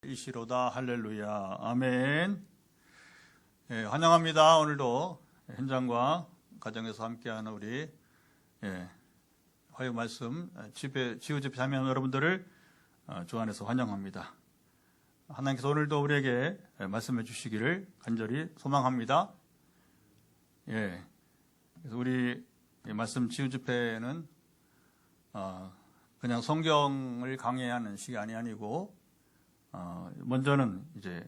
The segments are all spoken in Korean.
이시로다. 할렐루야. 아멘. 환영합니다. 오늘도 현장과 가정에서 함께하는 우리 화요 말씀 지우집회 참여하는 여러분들을 주 안에서 환영합니다. 하나님께서 오늘도 우리에게 말씀해 주시기를 간절히 소망합니다. 그래서 우리 말씀 지우집회는 그냥 성경을 강의하는 시간이 아니고 먼저는 이제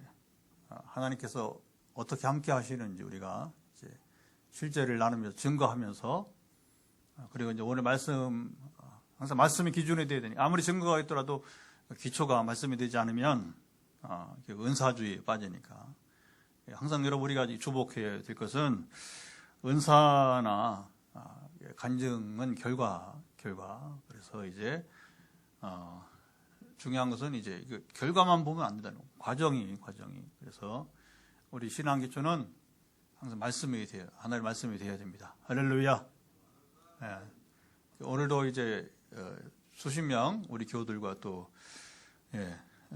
하나님께서 어떻게 함께 하시는지 우리가 이제 실제를 나누면서 증거하면서, 그리고 이제 오늘 말씀, 항상 말씀이 기준이 되어야 되니, 아무리 증거가 있더라도 기초가 말씀이 되지 않으면 은사주의에 빠지니까, 항상 여러분 우리가 주목해야 될 것은 은사나 간증은 결과. 그래서 이제 중요한 것은 이제 결과만 보면 안 된다는 거예요. 과정이. 그래서 우리 신앙 기초는 항상 하나님의 말씀이 되어야 됩니다. 할렐루야. 오늘도 이제 수십 명 우리 교우들과 또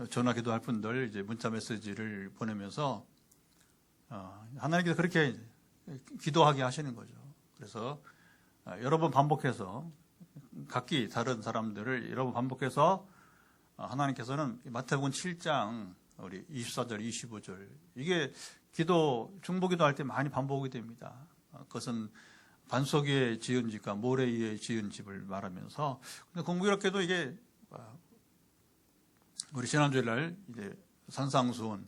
전화 기도할 분들 이제 문자 메시지를 보내면서 하나님께서 그렇게 기도하게 하시는 거죠. 그래서 여러 번 반복해서 각기 다른 사람들을 여러 번 반복해서 하나님께서는 마태복음 7장 우리 24절, 25절 이게 중보기도 할 때 많이 반복이 됩니다. 그것은 반석 위에 지은 집과 모래 위에 지은 집을 말하면서, 근데 공교롭게도 이게 우리 지난주일 이제 산상수훈,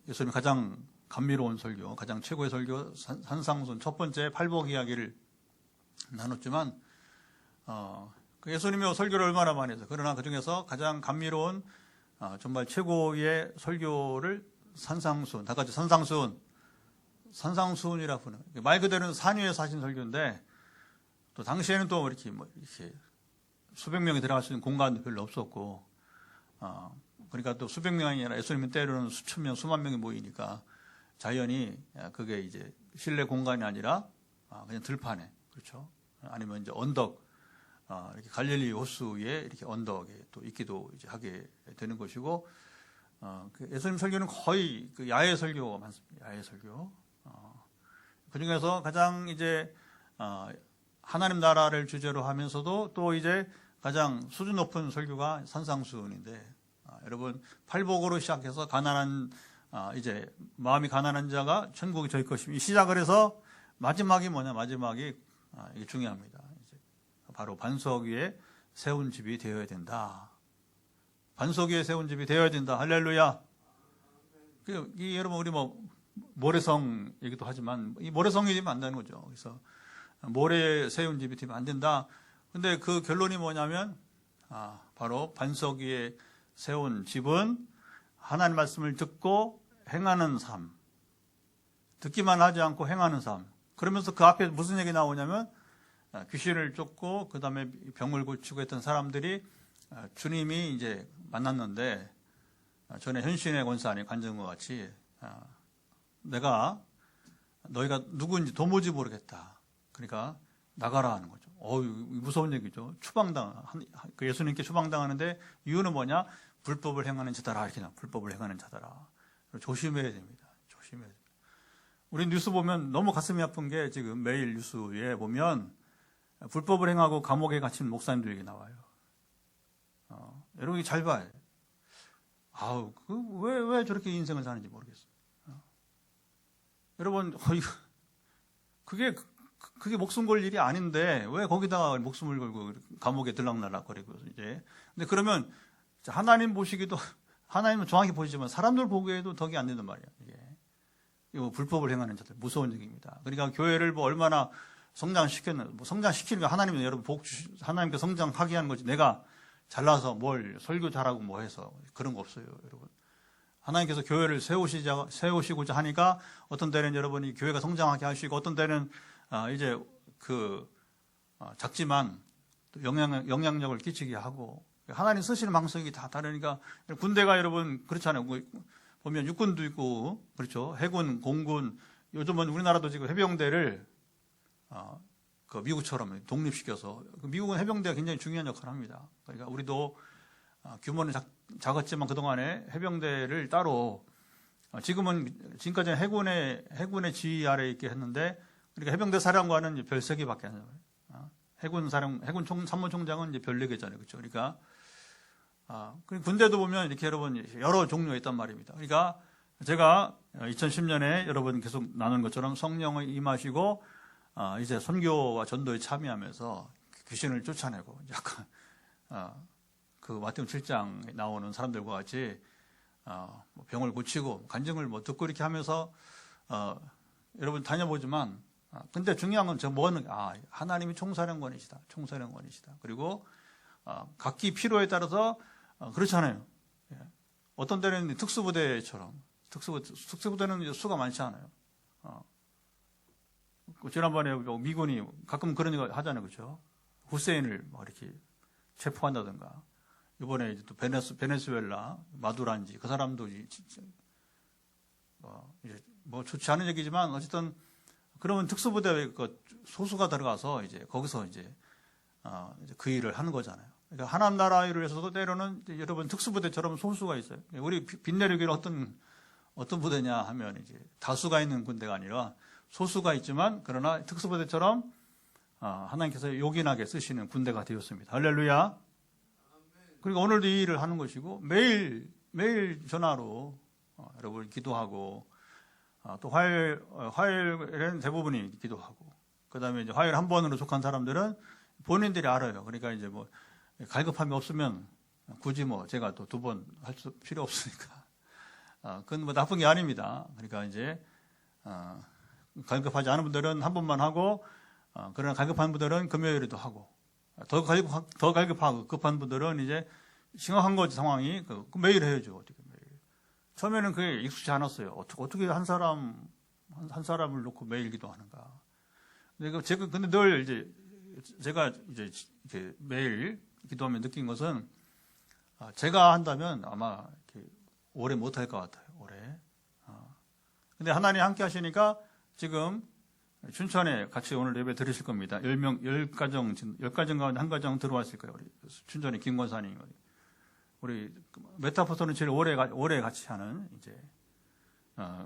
예수님이 가장 감미로운 설교, 가장 최고의 설교 산상수훈 첫 번째 팔복 이야기를 나눴지만 예수님이 설교를 얼마나 많이 해서, 그러나 그 중에서 가장 감미로운 정말 최고의 설교를 산상수훈, 다 같이 산상수훈이라고 부르는, 말 그대로는 산 위에 사신 설교인데, 또 당시에는 또 이렇게 수백 명이 들어갈 수 있는 공간도 별로 없었고, 그러니까 또 수백 명이 아니라 예수님은 때로는 수천 명, 수만 명이 모이니까 자연히 그게 이제 실내 공간이 아니라 그냥 들판에, 그렇죠? 아니면 이제 언덕, 이렇게 갈릴리 호수에 이렇게 언덕에 또 있기도 이제 하게 되는 것이고, 예수님 설교는 거의 야외 설교가 많습니다. 야외 설교. 그 중에서 가장 이제 하나님 나라를 주제로 하면서도 또 이제 가장 수준 높은 설교가 산상수훈인데, 여러분 팔복으로 시작해서 가난한 이제 마음이 가난한 자가 천국이 저희 것입니다. 시작을 해서 마지막이 뭐냐? 마지막이 이게 중요합니다. 바로 반석 위에 세운 집이 되어야 된다. 반석 위에 세운 집이 되어야 된다. 할렐루야. 여러분 우리 모래성 얘기도 하지만 이 모래성이 되면 안 되는 거죠. 그래서 모래에 세운 집이 되면 안 된다. 근데 그 결론이 뭐냐면 바로 반석 위에 세운 집은 하나님 말씀을 듣고 행하는 삶. 듣기만 하지 않고 행하는 삶. 그러면서 그 앞에 무슨 얘기 나오냐면 귀신을 쫓고 그 다음에 병을 고치고 했던 사람들이 주님이 이제 만났는데, 전에 현신의 권사 아닌 간증과 같이 너희가 누구인지 도무지 모르겠다. 그러니까 나가라 하는 거죠. 무서운 얘기죠. 예수님께 추방당하는데 이유는 뭐냐? 불법을 행하는 자다라. 이렇게 불법을 행하는 자다라. 조심해야 됩니다. 조심해야 됩니다. 우리 뉴스 보면 너무 가슴이 아픈 게 지금 매일 뉴스에 보면 불법을 행하고 감옥에 갇힌 목사님들 얘기 나와요. 여러분이 잘 봐요. 왜 저렇게 인생을 사는지 모르겠어요. 여러분, 그게 목숨 걸 일이 아닌데, 왜 거기다가 목숨을 걸고 감옥에 들락날락거리고, 이제. 근데 그러면, 하나님 보시기도, 하나님은 정확히 보시지만, 사람들 보기에도 덕이 안 된단 말이에요. 이거 불법을 행하는 자들, 무서운 얘기입니다. 그러니까 교회를 얼마나 성장시키는 거, 하나님은 여러분 하나님께 성장하게 하는 거지, 내가 잘나서 설교 잘하고 해서 그런 거 없어요, 여러분. 하나님께서 교회를 세우시고자 하니까 어떤 때는 여러분이 교회가 성장하게 하시고, 어떤 때는 이제 작지만 영향력을 끼치게 하고, 하나님 쓰시는 방식이 다 다르니까. 군대가 여러분 그렇잖아요. 보면 육군도 있고, 그렇죠. 해군, 공군, 요즘은 우리나라도 지금 해병대를 미국처럼 독립시켜서, 미국은 해병대가 굉장히 중요한 역할을 합니다. 그러니까 우리도 규모는 작았지만 그동안에 해병대를 따로 지금까지는 해군의 지휘 아래에 있게 했는데, 그러니까 해병대 사령관은 이제 별 3개밖에 안 나와요. 해군参谋총장은 이제 별 4개잖아요. 그렇죠? 그러니까 군대도 보면 이렇게 여러분 여러 종류가 있단 말입니다. 그러니까 제가 2010년에 여러분 계속 나눈 것처럼 성령을 임하시고 이제 선교와 전도에 참여하면서 귀신을 쫓아내고 약간 그 마태복음 7장에 나오는 사람들과 같이 병을 고치고 간증을 듣고 이렇게 하면서 여러분 다녀보지만, 근데 중요한 건 하나님이 총사령관이시다. 그리고 각기 필요에 따라서 그렇잖아요. 어떤 때는 특수부대처럼 특수부대는 수가 많지 않아요. 지난번에 미군이 가끔 그런 거 하잖아요, 그렇죠? 후세인을 이렇게 체포한다든가, 이번에 이제 또 베네수엘라 마두란지 그 사람도 이제 좋지 않은 얘기지만 어쨌든 그러면 특수부대 소수가 들어가서 이제 거기서 이제 그 일을 하는 거잖아요. 그러니까 하나님 나라 일을 위해서도 때로는 여러분 특수부대처럼 소수가 있어요. 우리 빛내리기는 어떤 부대냐 하면 이제 다수가 있는 군대가 아니라 소수가 있지만, 그러나 특수부대처럼 하나님께서 요긴하게 쓰시는 군대가 되었습니다. 할렐루야. 그리고 오늘도 이 일을 하는 것이고, 매일 전화로 여러분 기도하고, 또 화요일에는 대부분이 기도하고, 그 다음에 이제 화요일 한 번으로 속한 사람들은 본인들이 알아요. 그러니까 이제 갈급함이 없으면 굳이 제가 또 2번 할 필요 없으니까. 그건 나쁜 게 아닙니다. 그러니까 이제 갈급하지 않은 분들은 한 번만 하고, 그러나 갈급한 분들은 금요일에도 하고, 더 갈급하고 급한 분들은 이제 심각한 거지 상황이 매일 해야죠. 어떻게 매일. 처음에는 그게 익숙치 않았어요. 어떻게 한 사람을 놓고 매일 기도하는가. 근데 늘 이제 제가 이제 매일 기도하면 느낀 것은, 제가 한다면 아마 이렇게 오래 못 할 것 같아요. 오래. 근데 하나님 함께 하시니까 지금 춘천에 같이 오늘 예배 드리실 겁니다. 10가정 가운데 한 가정 들어왔을 거예요. 우리 춘천의 김 권사님. 우리 메타포스는 제일 오래 같이 하는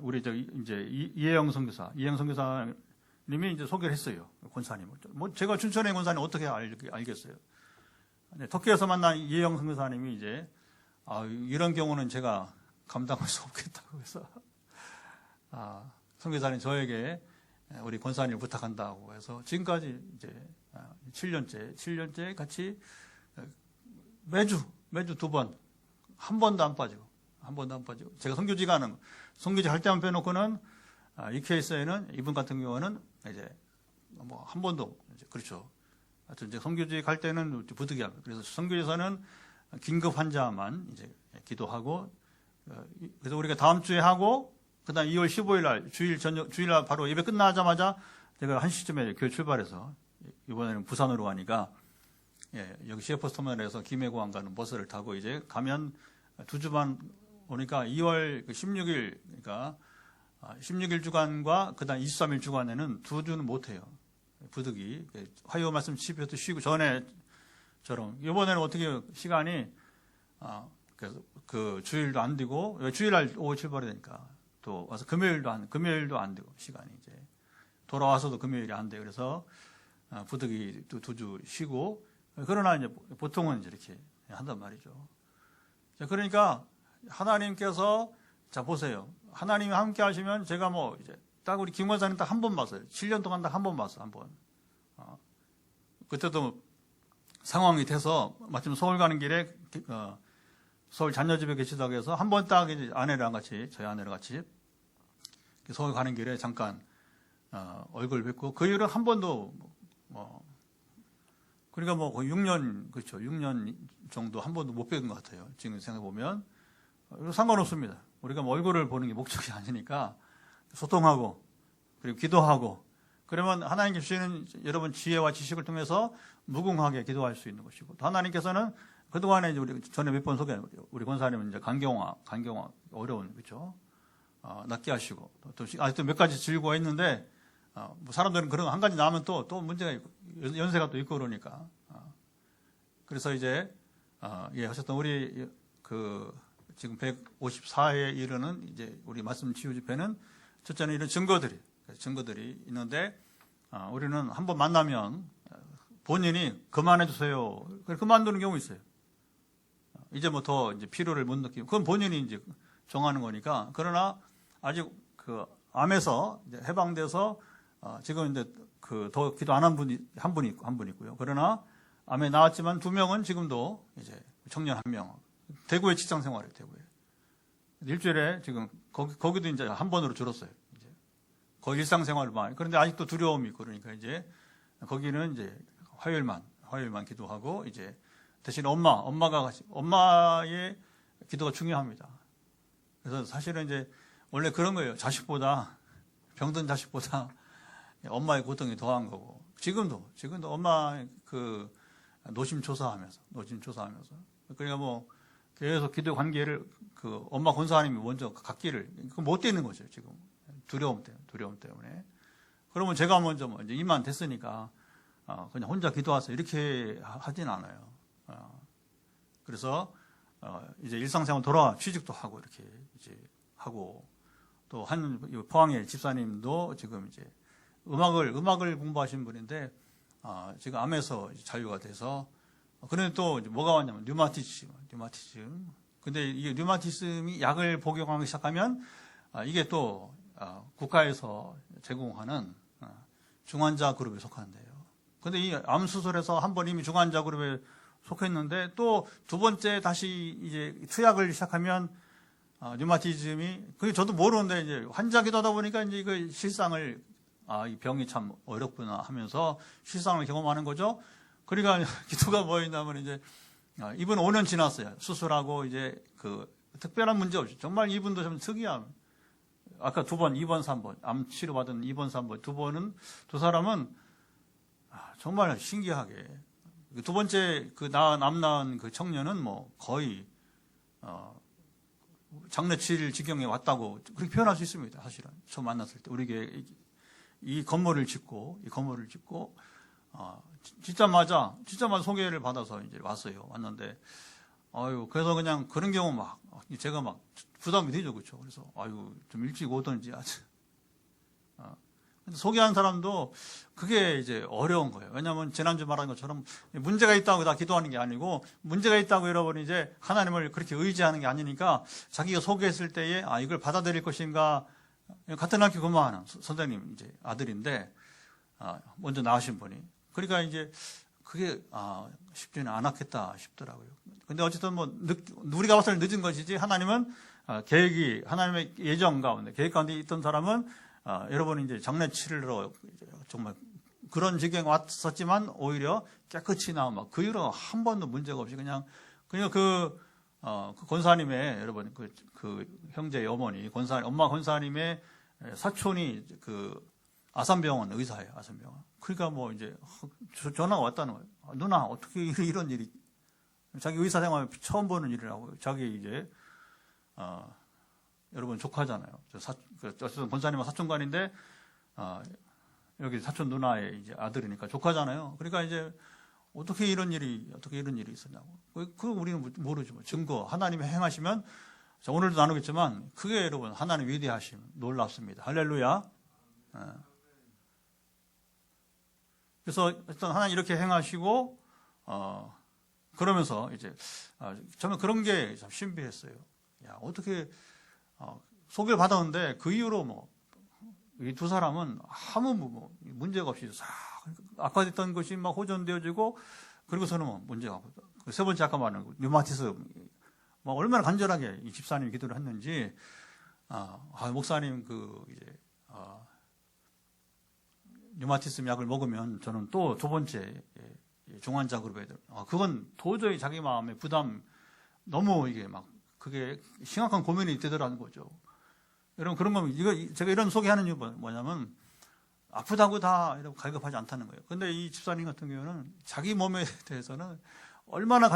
우리 이제 이혜영 선교사님이 이제 소개를 했어요. 권사님을. 제가 춘천의 권사님 어떻게 알겠어요? 터키에서 만난 이혜영 선교사님이 이제 이런 경우는 제가 감당할 수 없겠다고 해서 선교사님 저에게 우리 권사님을 부탁한다고 해서 지금까지 이제 7년째 같이 매주 2번, 한 번도 안 빠지고 제가 선교지가 하는 선교지 할 때만 빼놓고는 이 케이스에는 이분 같은 경우는 이제 한 번도 그렇죠. 하여튼 이제 선교지 갈 때는 부득이하고, 그래서 선교지에서는 긴급 환자만 이제 기도하고, 그래서 우리가 다음 주에 하고, 그다음 2월 15일 날 주일날 바로 예배 끝나자마자 제가 1시쯤에 교회 출발해서 이번에는 부산으로 가니까 여기 시외버스 터미널에서 김해공항 가는 버스를 타고 이제 가면 2주만 오니까 2월 16일, 그러니까 16일 주간과 그다음 23일 주간에는 2주는 못 해요. 부득이 화요 말씀 집에서 쉬고 전에처럼 이번에는 어떻게 시간이 그래서 그 주일도 안 되고, 주일날 오후 출발이 되니까 또 와서 금요일도 안 되고, 시간이 이제 돌아와서도 금요일이 안 돼요. 그래서 부득이 또 2주 쉬고, 그러나 이제 보통은 이제 이렇게 한단 말이죠. 자, 그러니까 하나님께서, 자 보세요. 하나님이 함께 하시면 제가 이제 딱 우리 김 권사님 딱 한 번 봤어요. 7년 동안 딱 한 번 봤어, 한 번. 그때도 상황이 돼서 마침 서울 가는 길에 서울 자녀집에 계시다고 해서 한 번 딱 이제 저희 아내랑 같이 서울 가는 길에 잠깐 얼굴 뵙고, 그 이후로 한 번도 그러니까 거의 6년, 그렇죠. 6년 정도 한 번도 못 뵌 것 같아요. 지금 생각해보면. 상관없습니다. 우리가 얼굴을 보는 게 목적이 아니니까 소통하고, 그리고 기도하고, 그러면 하나님께 주시는 여러분 지혜와 지식을 통해서 무궁하게 기도할 수 있는 것이고, 또 하나님께서는 그동안에 이제 우리 전에 몇 번 우리 권사님은 이제 간경화 어려운, 그렇죠. 낫게 하시고, 또 아직도 몇 가지 즐거워 했는데, 사람들은 그런 거 한 가지 나오면 또 문제가 있고, 연세가 또 있고 그러니까. 그래서 이제 예, 하셨던 우리 지금 154회에 이르는 이제 우리 말씀 치유 집회는 첫째는 이런 증거들이 있는데, 우리는 한번 만나면 본인이 그만해 주세요. 그만두는 경우 있어요. 이제 뭐 더 이제 필요를 못 느끼고, 그건 본인이 이제 정하는 거니까. 그러나 아직 암에서 이제 해방돼서 지금 이제 더 기도 안 한 분이 한 분 있고요. 그러나 암에 나왔지만 2명은 지금도 이제 청년 1명 대구에 직장 생활해요. 대구에 일주일에 지금 거기도 이제 한 번으로 줄었어요. 이제 거의 일상생활만. 그런데 아직도 두려움이 있고, 그러니까 이제 거기는 이제 화요일만 기도하고, 이제 대신 엄마의 기도가 중요합니다. 그래서 사실은 이제 원래 그런 거예요. 병든 자식보다 엄마의 고통이 더한 거고, 지금도 엄마 노심초사하면서 그러니까 뭐 계속 기도 관계를 엄마 권사님이 먼저 갖기를 못 되는 거죠. 지금 두려움 때문에. 그러면 제가 먼저 이제 이만 됐으니까 그냥 혼자 기도하세요 이렇게 하진 않아요. 그래서 이제 일상생활 돌아와 취직도 하고 이렇게 이제 하고, 또 포항의 집사님도 지금 이제 음악을 공부하신 분인데 지금 암에서 자유가 돼서, 그런데 또 뭐가 왔냐면 류마티즘. 근데 이게 류마티즘이 약을 복용하기 시작하면 이게 또 국가에서 제공하는 중환자 그룹에 속하는데요. 근데 이 암 수술에서 한 번 이미 중환자 그룹에 속했는데 또 두 번째 다시 이제 투약을 시작하면 류마티즘이, 그게 저도 모르는데 이제 환자기도 하다 보니까 이제 이거 실상을 이 병이 참 어렵구나 하면서 실상을 경험하는 거죠. 그러니까 기도가 뭐였냐면 이제 이분 5년 지났어요. 수술하고 이제 특별한 문제 없이 정말 이분도 좀 특이한, 아까 2번, 2번, 3번 암 치료받은 2번, 3번 두 사람은 정말 신기하게 두 번째 암 낳은 청년은 뭐 거의 장례칠 지경에 왔다고 그렇게 표현할 수 있습니다. 사실은 처음 만났을 때 우리에게 이 건물을 짓고 짓자마자 소개를 받아서 이제 왔는데, 그래서 그냥 그런 경우 제가 부담이 되죠, 그렇죠? 그래서 좀 일찍 오든지 근데 소개한 사람도 그게 이제 어려운 거예요. 왜냐하면 지난주 말한 것처럼 문제가 있다고 다 기도하는 게 아니고, 문제가 있다고 여러분이 이제 하나님을 그렇게 의지하는 게 아니니까 자기가 소개했을 때에 이걸 받아들일 것인가, 같은 학교 근무하는 선생님 이제 아들인데 먼저 나으신 분이, 그러니까 이제 그게 쉽지는 않았겠다 싶더라고요. 근데 어쨌든 우리가 봤을 때 늦은 것이지, 하나님은 하나님의 계획 가운데 있던 사람은 여러분이 이제 장례치르러 정말 그런 지경에 왔었지만 오히려 깨끗이 나온 그 이후로 한 번도 문제가 없이 그냥 그 권사님의 여러분 그 형제의 어머니 엄마 권사님의 사촌이 아산병원 의사예요. 아산병원. 그러니까 뭐 이제 전화가 왔다는 거예요. 누나 어떻게 이런 일이, 자기 의사 생활 처음 보는 일이라고. 자기 이제 여러분 조카잖아요. 어쨌든 권사님은 사촌관인데 여기 사촌 누나의 이제 아들이니까 조카잖아요. 그러니까 이제 어떻게 이런 일이 있었냐고. 우리는 모르죠. 증거 하나님이 행하시면, 오늘도 나누겠지만 그게 여러분 하나님 위대하심 놀랍습니다. 할렐루야. 그래서 일단 하나님 이렇게 행하시고 그러면서 이제 저는 그런 게 참 신비했어요. 어떻게 소개를 받았는데 그 이후로 이 두 사람은 아무 문제가 없이 싹 악화됐던 것이 호전되어지고, 그리고서는 문제가 없고, 세 번째 아까 말한 류마티즘 얼마나 간절하게 이 집사님이 기도를 했는지, 목사님 류마티즘 약을 먹으면 저는 또 두 번째 중환자 그룹에 그건 도저히 자기 마음에 부담, 너무 이게 그게 심각한 고민이 되더라는 거죠. 여러분, 그런 거면 제가 이런 소개하는 이유가 뭐냐면 아프다고 다 이렇게 갈급하지 않다는 거예요. 근데 이 집사님 같은 경우는 자기 몸에 대해서는 얼마나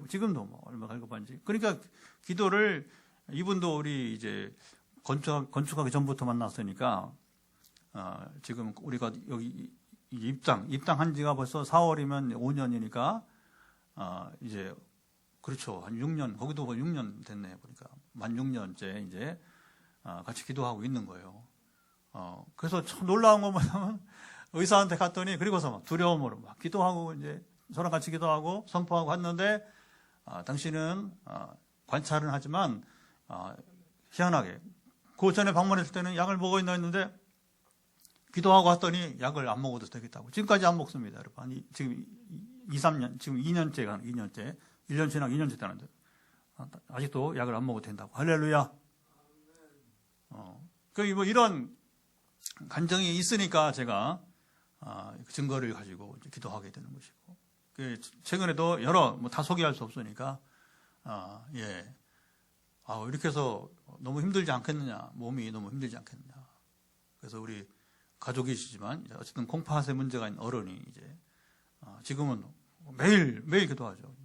지금도 얼마나 갈급한지. 그러니까 기도를, 이분도 우리 이제 건축하기 전부터 만났으니까 지금 우리가 여기 입당한 지가 벌써 4월이면 5년이니까 이제 그렇죠. 한 6년, 거기도 6년 됐네, 보니까. 만 6년째 이제, 같이 기도하고 있는 거예요. 그래서 참 놀라운 건 뭐냐면, 의사한테 갔더니, 그리고서 막 두려움으로 막 기도하고, 이제, 저랑 같이 기도하고, 선포하고 했는데, 당신은, 관찰은 하지만, 희한하게, 그 전에 방문했을 때는 약을 먹어 있나 했는데, 기도하고 왔더니 약을 안 먹어도 되겠다고. 지금까지 안 먹습니다, 여러분. 아니, 지금 2, 3년, 지금 2년째가, 2년째. 1년 지나고 2년째 되는데, 아직도 약을 안 먹어도 된다고. 할렐루야. 뭐 이런 간정이 있으니까 제가, 증거를 가지고 이제 기도하게 되는 것이고. 최근에도 여러, 다 소개할 수 없으니까, 예. 이렇게 해서 너무 힘들지 않겠느냐. 몸이 너무 힘들지 않겠느냐. 그래서 우리 가족이시지만, 어쨌든 공파세 문제가 있는 어른이 이제, 지금은 매일 기도하죠.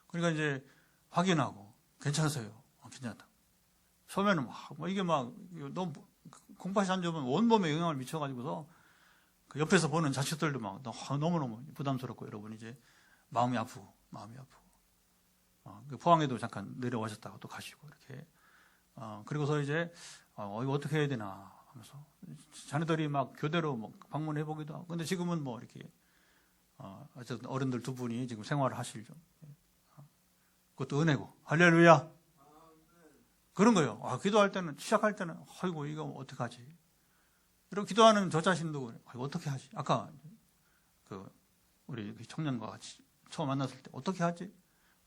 그러니까 이제 확인하고, 괜찮으세요? 괜찮다. 처음에는 이게 너무 공파시 안 좋으면 온몸에 영향을 미쳐가지고서 그 옆에서 보는 자식들도 너무너무 부담스럽고 여러분 이제 마음이 아프고. 포항에도 잠깐 내려오셨다가 또 가시고 이렇게. 그리고서 이제, 이거 어떻게 해야 되나 하면서 자녀들이 교대로 방문해보기도 하고. 근데 지금은 이렇게, 어쨌든 어른들 두 분이 지금 생활을 하시죠. 그것도 은혜고. 할렐루야. 그런 거예요. 기도할 때는, 시작할 때는, 아이고, 이거 어떡하지? 이렇게 기도하는 저 자신도, 이거 어떻게 하지? 아까, 우리 청년과 같이 처음 만났을 때, 어떻게 하지?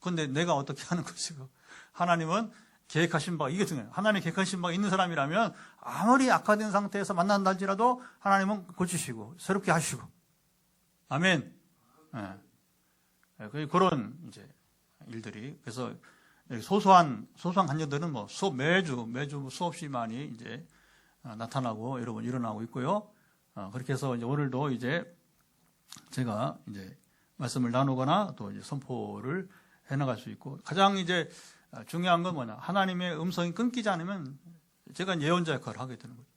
근데 내가 어떻게 하는 것이고, 하나님은 계획하신 바가, 이게 중요해요. 하나님 계획하신 바가 있는 사람이라면, 아무리 악화된 상태에서 만난다 할지라도, 하나님은 고치시고, 새롭게 하시고. 아멘. 네. 그런, 이제, 일들이. 그래서, 소소한 간증들은 매주 수없이 많이 이제 나타나고 여러분 일어나고 있고요. 그렇게 해서 이제 오늘도 이제 제가 이제 말씀을 나누거나 또 이제 선포를 해나갈 수 있고 가장 이제 중요한 건 뭐냐. 하나님의 음성이 끊기지 않으면 제가 예언자 역할을 하게 되는 거죠.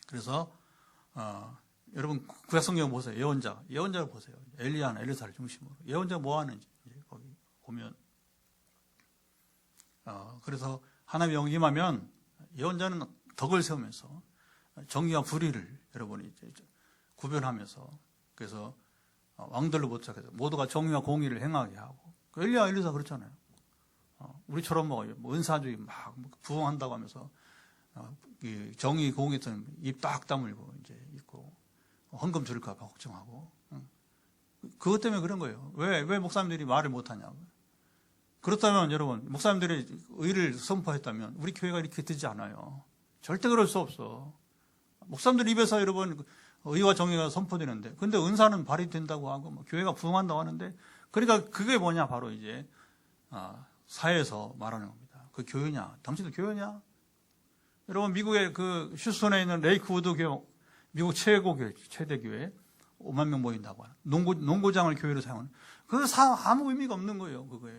그래서, 여러분 구약성경 보세요. 예언자를 보세요. 엘리야나 엘리사를 중심으로. 예언자가 뭐 하는지 거기 보면 그래서 하나님의 영이 임하면 예언자는 덕을 세우면서 정의와 불의를 여러분이 이제 구별하면서 그래서 왕들로 부탁해서 모두가 정의와 공의를 행하게 하고 엘리야 엘리사 그렇잖아요. 우리처럼 은사주의 부흥한다고 하면서 정의 공의에서는 입 딱 다물고 이제 있고 헌금 줄까 봐 걱정하고 그것 때문에 그런 거예요. 왜 목사님들이 말을 못하냐고. 그렇다면 여러분 목사님들이 의를 선포했다면 우리 교회가 이렇게 되지 않아요. 절대 그럴 수 없어. 목사님들 입에서 여러분 의와 정의가 선포되는데 근데 은사는 발휘된다고 하고 교회가 부흥한다고 하는데 그러니까 그게 뭐냐 바로 이제 사회에서 말하는 겁니다. 그 교회냐? 당신도 교회냐? 여러분 미국의 그 휴스턴에 있는 레이크우드 교회 미국 최대 교회 5만 명 모인다고 하는 농구장을 교회로 사용하는 아무 의미가 없는 거예요. 그거에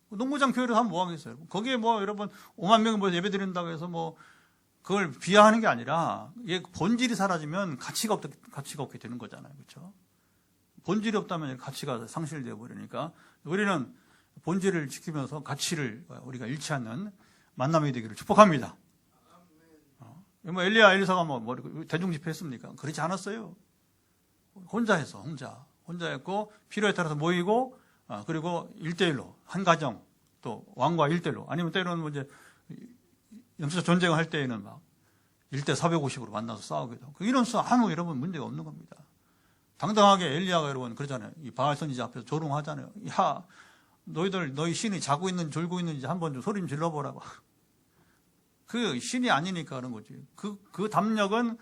농구장 교회를 하면 뭐 하겠어요? 거기에 여러분 5만 명이 예배 드린다고 해서 그걸 비하하는 게 아니라 이게 본질이 사라지면 가치가 없게 되는 거잖아요. 그렇죠? 본질이 없다면 가치가 상실되어 버리니까 우리는 본질을 지키면서 가치를 우리가 잃지 않는 만남이 되기를 축복합니다. 엘리야 엘리사가 대중 집회했습니까? 그렇지 않았어요. 혼자 했고 필요에 따라서 모이고 그리고 1대1로 한 가정 또 왕과 1대1로 아니면 때로는 이제 영적 전쟁을 할 때에는 1대 450으로 만나서 싸우기도 하고 이런 수 아무 여러분 문제가 없는 겁니다. 당당하게 엘리야가 여러분 그러잖아요. 이 바알 선지자 앞에서 조롱하잖아요. 야 너희 신이 자고 있는지 졸고 있는지 한번 좀 소리 좀 질러보라고. 그 신이 아니니까 그런 거지. 그 담력은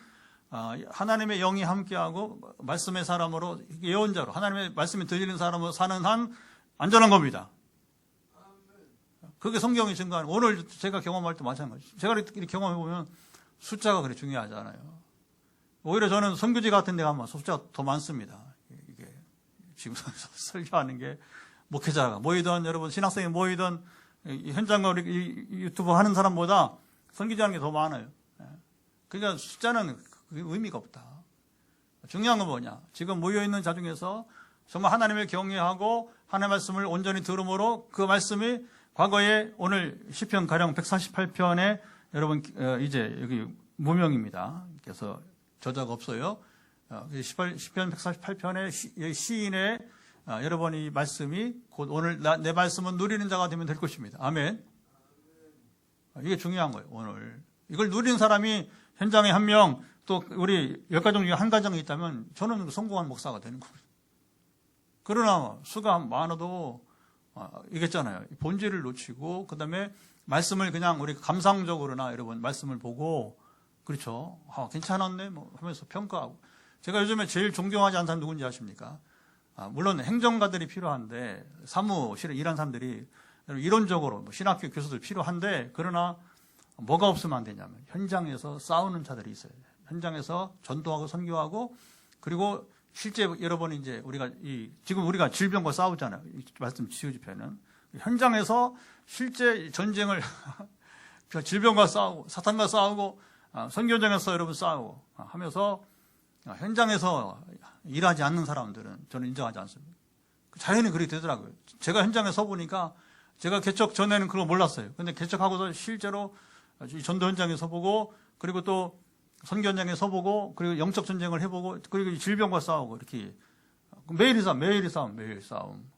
하나님의 영이 함께하고 말씀의 사람으로 예언자로 하나님의 말씀이 들리는 사람으로 사는 한 안전한 겁니다. 그게 성경이 증거하는 오늘 제가 경험할 때 마찬가지죠. 제가 이렇게 경험해보면 숫자가 그렇게 중요하잖아요. 오히려 저는 선교지 같은 데 가면 숫자가 더 많습니다. 이게 지금 설교하는 게 목회자가 모이든 여러분 신학생이 모이든 현장과 유튜브 하는 사람보다 선교지하는 게 더 많아요. 그러니까 숫자는 의미가 없다. 중요한 건 뭐냐? 지금 모여있는 자 중에서 정말 하나님을 경외하고 하나님의 말씀을 온전히 들음으로 그 말씀이 과거에 오늘 시편 가령 148편에 여러분 이제 여기 무명입니다. 그래서 저자가 없어요. 시편 148편의 시인의 여러분 이 말씀이 곧 오늘 내 말씀은 누리는 자가 되면 될 것입니다. 아멘. 이게 중요한 거예요. 오늘 이걸 누리는 사람이 현장에 한 명, 또 우리 10가정 중에 한 가정이 있다면 저는 성공한 목사가 되는 겁니다. 그러나 수가 많아도 이겠잖아요. 본질을 놓치고 그다음에 말씀을 그냥 우리 감상적으로나 여러분 말씀을 보고 그렇죠. 괜찮았네 뭐 하면서 평가하고. 제가 요즘에 제일 존경하지 않는 사람 누군지 아십니까? 물론 행정가들이 필요한데 사무실에 일하는 사람들이 이론적으로 뭐 신학교 교수들 필요한데 그러나 뭐가 없으면 안 되냐면 현장에서 싸우는 자들이 있어요. 현장에서 전도하고 선교하고 그리고 실제 여러분 이제 지금 우리가 질병과 싸우잖아요. 말씀 지우집회는 현장에서 실제 전쟁을 질병과 싸우고 사탄과 싸우고 선교장에서 여러분 싸우고 하면서 현장에서 일하지 않는 사람들은 저는 인정하지 않습니다. 자연히 그렇게 되더라고요. 제가 현장에 서 보니까 제가 개척 전에는 그걸 몰랐어요. 근데 개척하고서 실제로 전도 현장에 서보고 그리고 또 선교 현장에 서보고 그리고 영적 전쟁을 해보고 그리고 질병과 싸우고 이렇게 매일 싸움.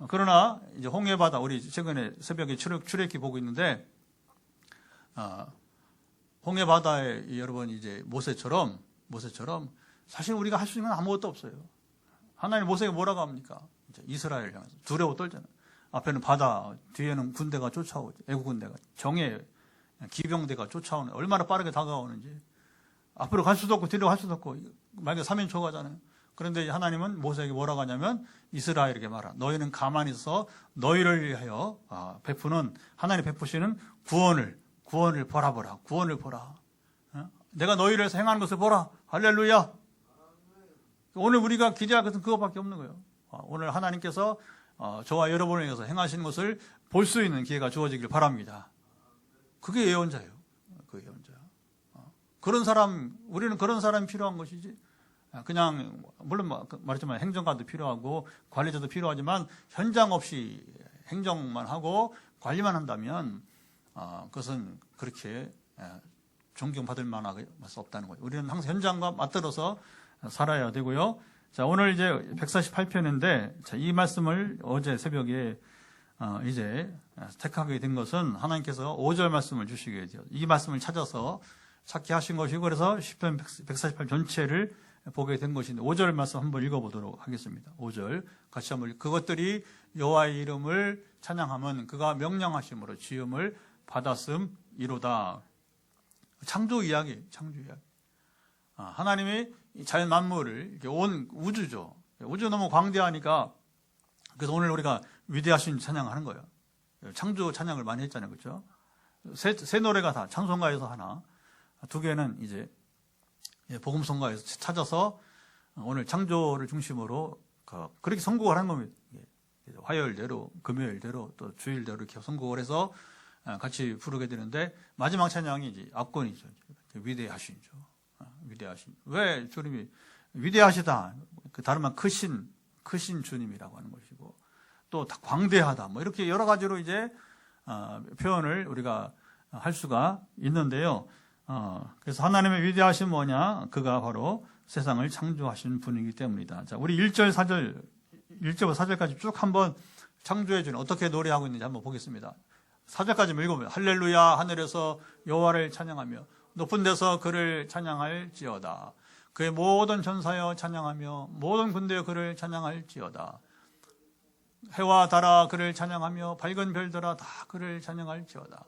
그러나 이제 홍해바다 우리 최근에 새벽에 출애굽기 보고 있는데 홍해바다에 여러분 이제 모세처럼 사실 우리가 할 수 있는 건 아무것도 없어요. 하나님 모세에게 뭐라고 합니까? 이제 이스라엘 향해서 두려워 떨잖아요. 앞에는 바다, 뒤에는 군대가 쫓아오죠. 애국 군대가 정예 기병대가 쫓아오는 얼마나 빠르게 다가오는지 앞으로 갈 수도 없고 뒤로 갈 수도 없고 만약에 3인 초가잖아요. 그런데 하나님은 모세에게 뭐라고 하냐면 이스라엘에게 말하 너희는 가만히 있어 너희를 위하여 베푸는 하나님 베푸시는 구원을 보라 구원을 보라. 내가 너희를 위해서 행하는 것을 보라. 할렐루야. 오늘 우리가 기대할 것은 그것밖에 없는 거예요. 오늘 하나님께서 저와 여러분을 위해서 행하시는 것을 볼 수 있는 기회가 주어지길 바랍니다. 그게 예언자예요. 그 예언자. 그런 사람, 우리는 그런 사람이 필요한 것이지. 그냥 물론 말했지만 행정가도 필요하고 관리자도 필요하지만 현장 없이 행정만 하고 관리만 한다면 그것은 그렇게 존경받을 만할 수 없다는 거예요. 우리는 항상 현장과 맞들어서 살아야 되고요. 자, 오늘 이제 148편인데, 자, 이 말씀을 어제 새벽에, 이제 택하게 된 것은 하나님께서 5절 말씀을 주시게 돼요. 이 말씀을 찾아서 찾게 하신 것이고, 그래서 시편 148 전체를 보게 된 것인데, 5절 말씀 한번 읽어보도록 하겠습니다. 5절. 같이 한번, 그것들이 여호와의 이름을 찬양하면 그가 명령하심으로 지음을 받았음이로다. 창조 이야기. 하나님이 자연 만물을 이렇게 온 우주죠. 우주 너무 광대하니까 그래서 오늘 우리가 위대하신 찬양하는 거예요. 창조 찬양을 많이 했잖아요, 그렇죠? 세 노래가 다 찬송가에서 하나, 두 개는 이제 복음성가에서 찾아서 오늘 창조를 중심으로 그렇게 선곡을 하는 겁니다. 화요일대로, 금요일대로, 또 주일대로 이렇게 선곡을 해서 같이 부르게 되는데 마지막 찬양이 이제 압권이죠. 위대하신죠. 위대하신. 왜 주님이 위대하시다. 그 다른 말 크신 주님이라고 하는 것이고 또 광대하다. 뭐 이렇게 여러 가지로 이제 표현을 우리가 할 수가 있는데요. 그래서 하나님의 위대하신 뭐냐? 그가 바로 세상을 창조하신 분이기 때문이다. 자, 우리 1절, 1절부터 4절까지 쭉 한번 창조해 주는 어떻게 노래하고 있는지 한번 보겠습니다. 4절까지 읽어보면 할렐루야 하늘에서 여호와를 찬양하며 높은 데서 그를 찬양할지어다. 그의 모든 전사여 찬양하며 모든 군대여 그를 찬양할지어다. 해와 달아 그를 찬양하며 밝은 별들아 다 그를 찬양할지어다.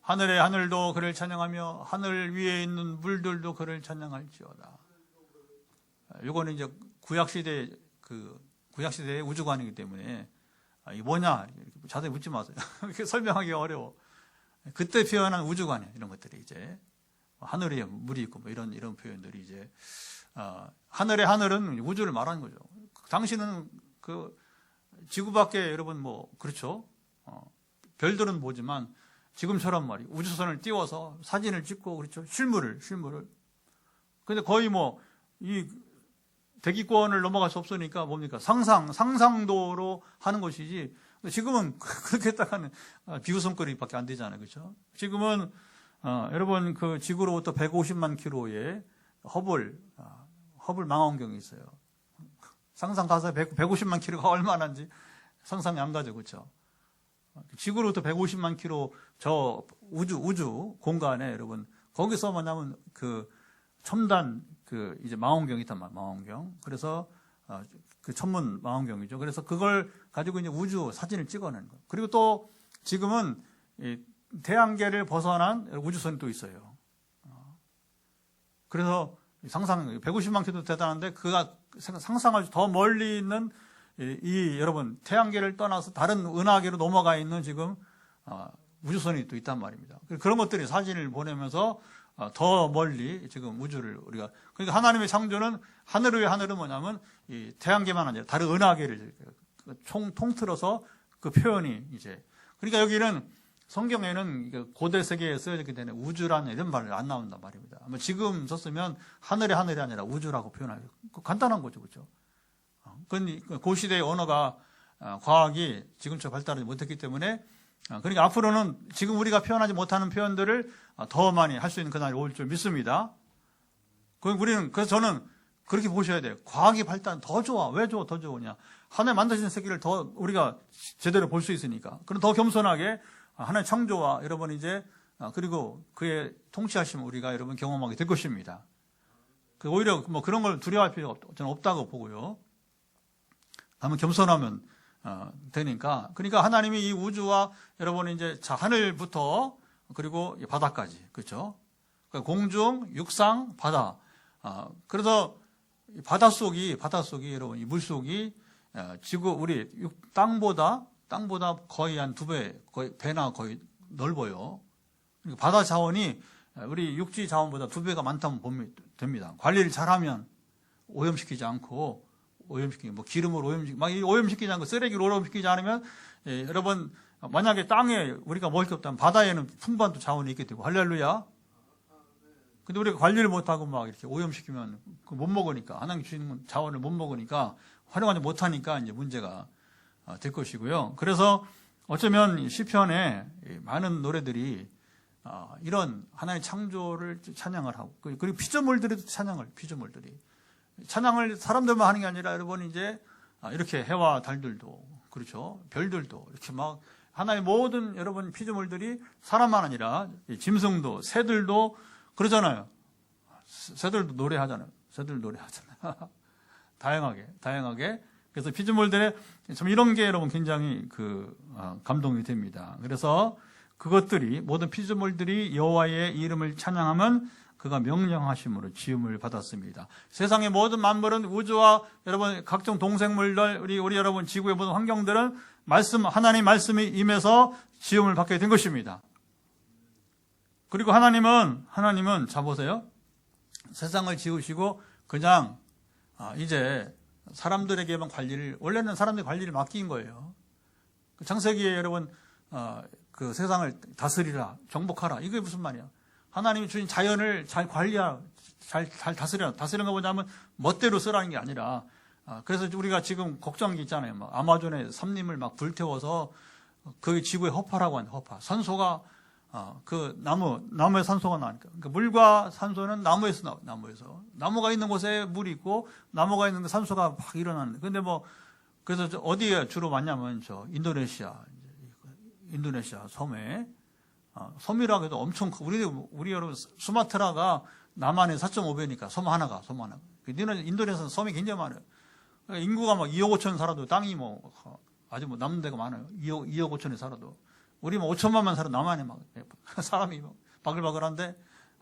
하늘의 하늘도 그를 찬양하며 하늘 위에 있는 물들도 그를 찬양할지어다. 이거는 이제 구약시대의 우주관이기 때문에 이게 뭐냐 자세히 묻지 마세요. 설명하기 어려워. 그때 표현한 우주관이에요. 이런 것들이 이제 하늘에 물이 있고 뭐 이런 표현들이 이제 하늘의 하늘은 우주를 말하는 거죠. 당신은 그 지구밖에 여러분 뭐 그렇죠. 별들은 보지만 지금처럼 말이 우주선을 띄워서 사진을 찍고 그렇죠. 실물을. 근데 거의 뭐 이 대기권을 넘어갈 수 없으니까 뭡니까? 상상도로 하는 것이지. 지금은 그렇게 딱하는 비웃음거리밖에 안 되잖아요. 그렇죠? 지금은, 여러분, 그 지구로부터 150만 킬로의 허블 망원경이 있어요. 상상 가서 150만 킬로가 얼마나인지 상상이 안 가죠. 그렇죠? 지구로부터 150만 킬로 저 우주 공간에 여러분, 거기서 뭐냐면 그 첨단 이제 망원경이 있단 말이에요. 망원경. 그래서 그 천문 망원경이죠. 그래서 그걸 가지고 이제 우주 사진을 찍어내는 거예요. 그리고 또 지금은 태양계를 벗어난 우주선이 또 있어요. 그래서 150만 킬로도 대단한데 그가 상상할 더 멀리 있는 여러분 태양계를 떠나서 다른 은하계로 넘어가 있는 지금 우주선이 또 있단 말입니다. 그런 것들이 사진을 보내면서 더 멀리 지금 우주를 우리가 그러니까 하나님의 창조는 하늘 위의 하늘은 뭐냐면 이 태양계만 아니라 다른 은하계를 통틀어서 그 표현이 이제 그러니까 여기는 성경에는 고대 세계에 쓰여졌기 때문에 우주라는 이런 말이 안 나온단 말입니다. 아마 지금 썼으면 하늘이 아니라 우주라고 표현하죠. 간단한 거죠, 그렇죠? 그 시대의 언어가 과학이 지금처럼 발달하지 못했기 때문에 그러니까 앞으로는 지금 우리가 표현하지 못하는 표현들을 더 많이 할 수 있는 그날이 올 줄 믿습니다. 그래서 저는 그렇게 보셔야 돼요. 과학이 발달 더 좋아. 왜 더 좋으냐? 하나님 만드신 세계를 더 우리가 제대로 볼 수 있으니까. 그럼 더 겸손하게 하나님 창조와 여러분 이제 그리고 그의 통치하심을 우리가 여러분 경험하게 될 것입니다. 오히려 뭐 그런 걸 두려워할 필요가 저는 없다고 보고요. 다만 겸손하면 되니까. 그러니까 하나님이 이 우주와 여러분 이제 하늘부터 그리고 바다까지 그렇죠? 그러니까 공중, 육상, 바다. 그래서 바닷속이 여러분 이 물속이 지구 우리 땅보다 거의 한 2배, 거의 배나 거의 넓어요. 그러니까 바다 자원이 우리 육지 자원보다 2배가 많다면 보면 됩니다. 관리를 잘하면 오염시키지 않고 뭐 기름으로 오염시키지 않고 쓰레기로 오염시키지 않으면 여러분 만약에 땅에 우리가 먹을 게 없다면 바다에는 풍부한 또 자원이 있게 되고 할렐루야. 근데 우리가 관리를 못하고 막 이렇게 오염시키면 못 먹으니까 하나님 주시는 자원을 못 먹으니까 활용하지 못하니까 이제 문제가 될 것이고요. 그래서 어쩌면 시편에 많은 노래들이 이런 하나님의 창조를 찬양을 하고 그리고 피조물들이 찬양을 사람들만 하는 게 아니라 여러분 이제 이렇게 해와 달들도 그렇죠. 별들도 이렇게 막 하나의 모든 여러분 피조물들이 사람만 아니라 짐승도 새들도 그러잖아요. 새들도 노래하잖아요. 다양하게. 그래서 피조물들의 참 이런 게 여러분 굉장히 감동이 됩니다. 그래서 그것들이 모든 피조물들이 여호와의 이름을 찬양하면 그가 명령하심으로 지음을 받았습니다. 세상의 모든 만물은 우주와 여러분 각종 동생물들 우리 여러분 지구의 모든 환경들은 하나님 말씀이 임해서 지음을 받게 된 것입니다. 그리고 하나님은 자 보세요. 세상을 지으시고 그냥 이제 사람들에게만 원래는 사람들이 관리를 맡긴 거예요. 창세기에 여러분 그 세상을 다스리라, 정복하라. 이게 무슨 말이야? 하나님이 주신 자연을 잘 관리하라, 잘 다스리라. 다스리는 거 뭐냐면 멋대로 쓰라는 게 아니라 그래서 우리가 지금 걱정한 게 있잖아요. 막 아마존의 삼림을 막 불태워서 그 지구에 허파라고 하는 허파. 산소가 그 나무의 산소가 나니까. 그러니까 물과 산소는 나무에서. 나무가 있는 곳에 물이 있고 나무가 있는 데 산소가 막 일어나는데. 근데 그래서 어디에 주로 많냐면 인도네시아 섬에 섬이라고 해도 엄청 우리 여러분 수마트라가 남한의 4.5배니까 섬 하나가. 인도네시아는 섬이 굉장히 많아요. 그러니까 인구가 막 2억 5천 살아도 땅이 아주 남는 데가 많아요. 2억 5천에 살아도. 우리 5천만만 살아도 남한에 사람이 바글바글한데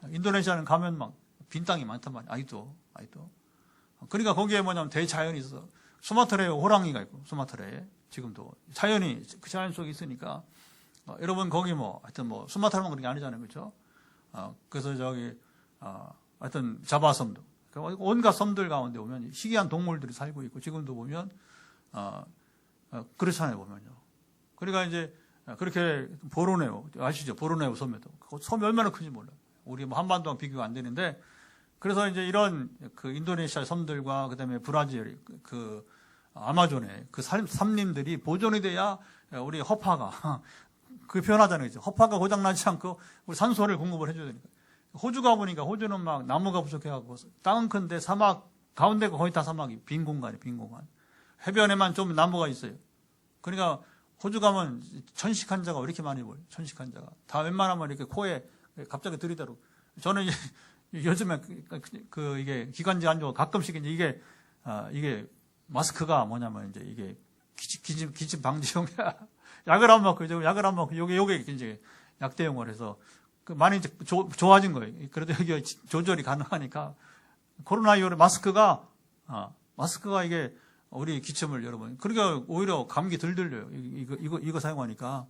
인도네시아는 가면 빈 땅이 많단 말이에요. 아직도. 그러니까 거기에 뭐냐면 대자연이 있어서 수마트라에 호랑이가 있고 수마트라에 지금도 그 자연 속에 있으니까 여러분 거기 하여튼 수마트라만 그런 게 아니잖아요. 그렇죠? 그래서 하여튼 자바섬도 온갖 섬들 가운데 보면 희귀한 동물들이 살고 있고 지금도 보면 그렇잖아요. 보면요. 그러니까 이제 그렇게 보르네오 아시죠? 보르네오 섬에도 섬이 얼마나 큰지 몰라요. 우리 한반도랑 비교가 안 되는데 그래서 이제 이런 그 인도네시아 섬들과 그다음에 브라질, 그 아마존의 그 산림들이 보존이 돼야 우리 허파가 그 변하잖아요. 그죠? 허파가 고장나지 않고 우리 산소를 공급을 해줘야 되니까. 호주 가보니까 호주는 막 나무가 부족해갖고 땅은 큰데 사막 가운데가 거의 다 사막이 빈 공간이에요. 빈 공간. 해변에만 좀 나무가 있어요. 그러니까 호주 가면 천식 환자가 왜 이렇게 많이 보여요? 천식 환자가 다 웬만하면 이렇게 코에 갑자기 들이대로. 저는 요즘에 이게 기관지 안 좋아 가끔씩 이제 이게 마스크가 뭐냐면 이제 이게 기침 방지용이야. 약을 안 먹고 요게 이제 약대용을 해서 많이 이제 좋아진 거예요. 그래도 이게 조절이 가능하니까 코로나 이후에 마스크가 이게 우리 기침을 여러분 그러니까 오히려 감기 덜 들려요. 이거 사용하니까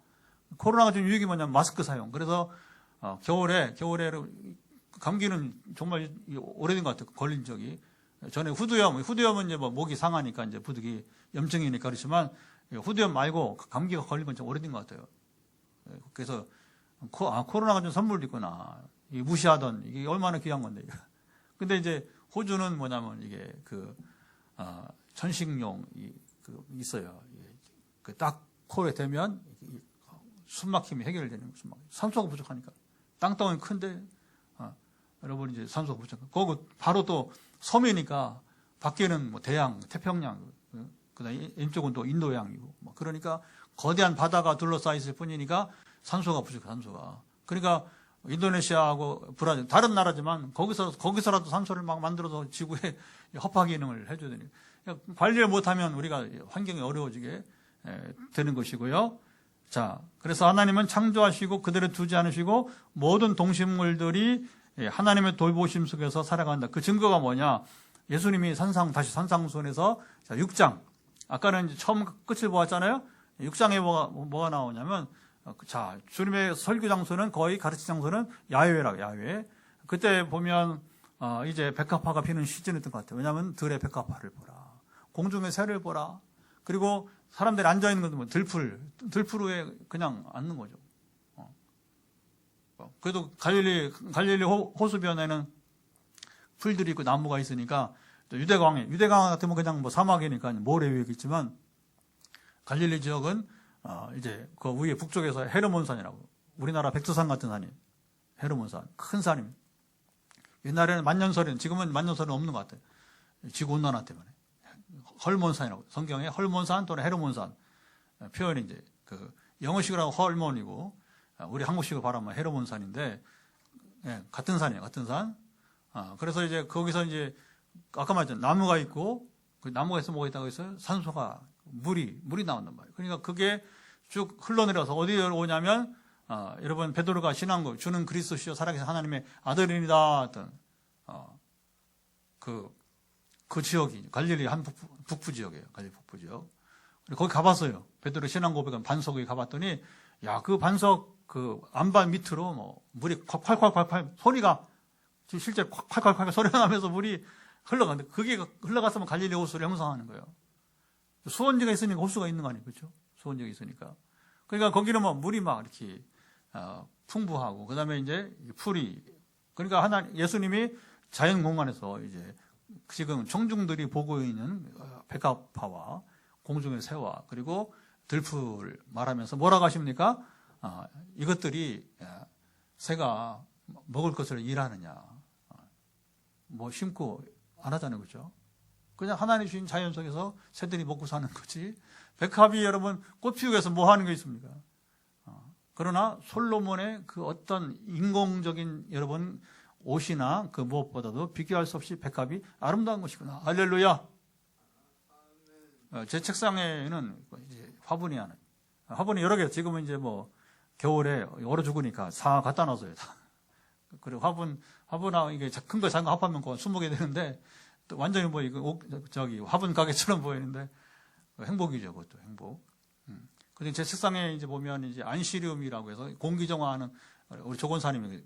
코로나가 좀 유익이 뭐냐면 마스크 사용. 그래서 겨울에 감기는 정말 오래된 것 같아요. 걸린 적이. 전에 후두염은 이제 뭐 목이 상하니까 이제 부득이 염증이니까 그렇지만 후두염 말고 감기가 걸린 건 좀 오래된 것 같아요. 그래서 코로나가 좀 선물도 있구나. 무시하던 이게 얼마나 귀한 건데. 근데 이제 호주는 뭐냐면 이게 천식용 있어요. 딱 코에 대면 숨막힘이 해결되는 숨막. 산소가 부족하니까 땅덩이 큰데 여러분 이제 산소가 부족하니까 거기 바로 또 섬이니까 밖에는 뭐 대양, 태평양, 그다음에 이쪽은 또 인도양이고 뭐 그러니까 거대한 바다가 둘러싸여 있을 뿐이니까 산소가 부족해 산소가. 그러니까 인도네시아하고 브라질 다른 나라지만 거기서라도 산소를 막 만들어서 지구에 허파 기능을 해줘야 되니까 관리를 못하면 우리가 환경이 어려워지게 되는 것이고요. 자, 그래서 하나님은 창조하시고 그대로 두지 않으시고 모든 동식물들이 하나님의 돌보심 속에서 살아간다. 그 증거가 뭐냐? 예수님이 다시 산상수훈에서 6장. 아까는 이제 처음 끝을 보았잖아요. 6장에 뭐가 나오냐면, 자, 주님의 설교 장소는 거의 가르치 장소는 야외라고, 야외. 그때 보면, 이제 백합화가 피는 시즌이었던 것 같아요. 왜냐하면 들의 백합화를 보라. 공중의 새를 보라. 그리고 사람들이 앉아있는 것도 뭐 들풀 위에 그냥 앉는 거죠. 그래도 갈릴리 호수변에는 풀들이 있고 나무가 있으니까 유대강 같으면 그냥 뭐 사막이니까 모래 위에 있지만 갈릴리 지역은 이제 그 위에 북쪽에서 헤르몬산이라고 우리나라 백두산 같은 산이 헤르몬산 큰 산입니다. 옛날에는 만년설은 지금은 만년설은 없는 것 같아요. 지구 온난화 때문에 헐몬산이라고 성경에 헐몬산 또는 헤르몬산 표현이 이제 그 영어식으로 헐몬이고 우리 한국식으로 말하면 헤르몬산인데 같은 산이에요. 같은 산. 그래서 이제 거기서 이제 아까 말했잖아요. 나무가 있고 그 나무가 있어 뭐가 있다고 했어요? 산소가 물이 나온단 말이에요. 그러니까 그게 쭉 흘러내려서 어디로 오냐면 여러분 베드로가 신앙고 주는 그리스도시요 살아계신 하나님의 아들이다 했던 그 지역이 갈릴리 한 북부 지역이에요. 갈릴리 북부 지역. 거기 가봤어요. 베드로 신앙 고백은 반석에 가봤더니 야, 그 반석 그 안반 밑으로 뭐 물이 콸콸콸콸 소리가 실제 콸콸콸 소리가 나면서 물이 흘러가는데 그게 흘러갔으면 갈릴리 호수를 형성하는 거예요. 수원지가 있으니까 호수가 있는 거 아니에요, 그렇죠? 수원지가 있으니까. 그러니까 거기는 뭐 물이 막 이렇게 풍부하고 그다음에 이제 풀이 그러니까 예수님이 자연 공간에서 이제 지금 청중들이 보고 있는 백합화와 공중의 새와 그리고 들풀 말하면서 뭐라고 하십니까? 이것들이 새가 먹을 것을 일하느냐. 뭐 심고 안 하잖아요. 그렇죠? 그냥 하나님 주신 자연 속에서 새들이 먹고 사는 거지. 백합이 여러분 꽃 피우기 위해서 뭐 하는 게 있습니까? 그러나 솔로몬의 그 어떤 인공적인 여러분 옷이나 그 무엇보다도 비교할 수 없이 백합이 아름다운 것이구나. 할렐루야. 제 책상에는 이제 화분이 여러 개. 지금은 이제 뭐 겨울에 얼어 죽으니까 다 갖다 놨어요. 그리고 화분하고 이게 큰 거 작은 거 합하면 20개 되는데 또 완전히 뭐 이거 화분 가게처럼 보이는데 행복이죠. 그것도 행복. 근데 제 책상에 이제 보면 이제 안시리움이라고 해서 공기정화하는 우리 조건사님이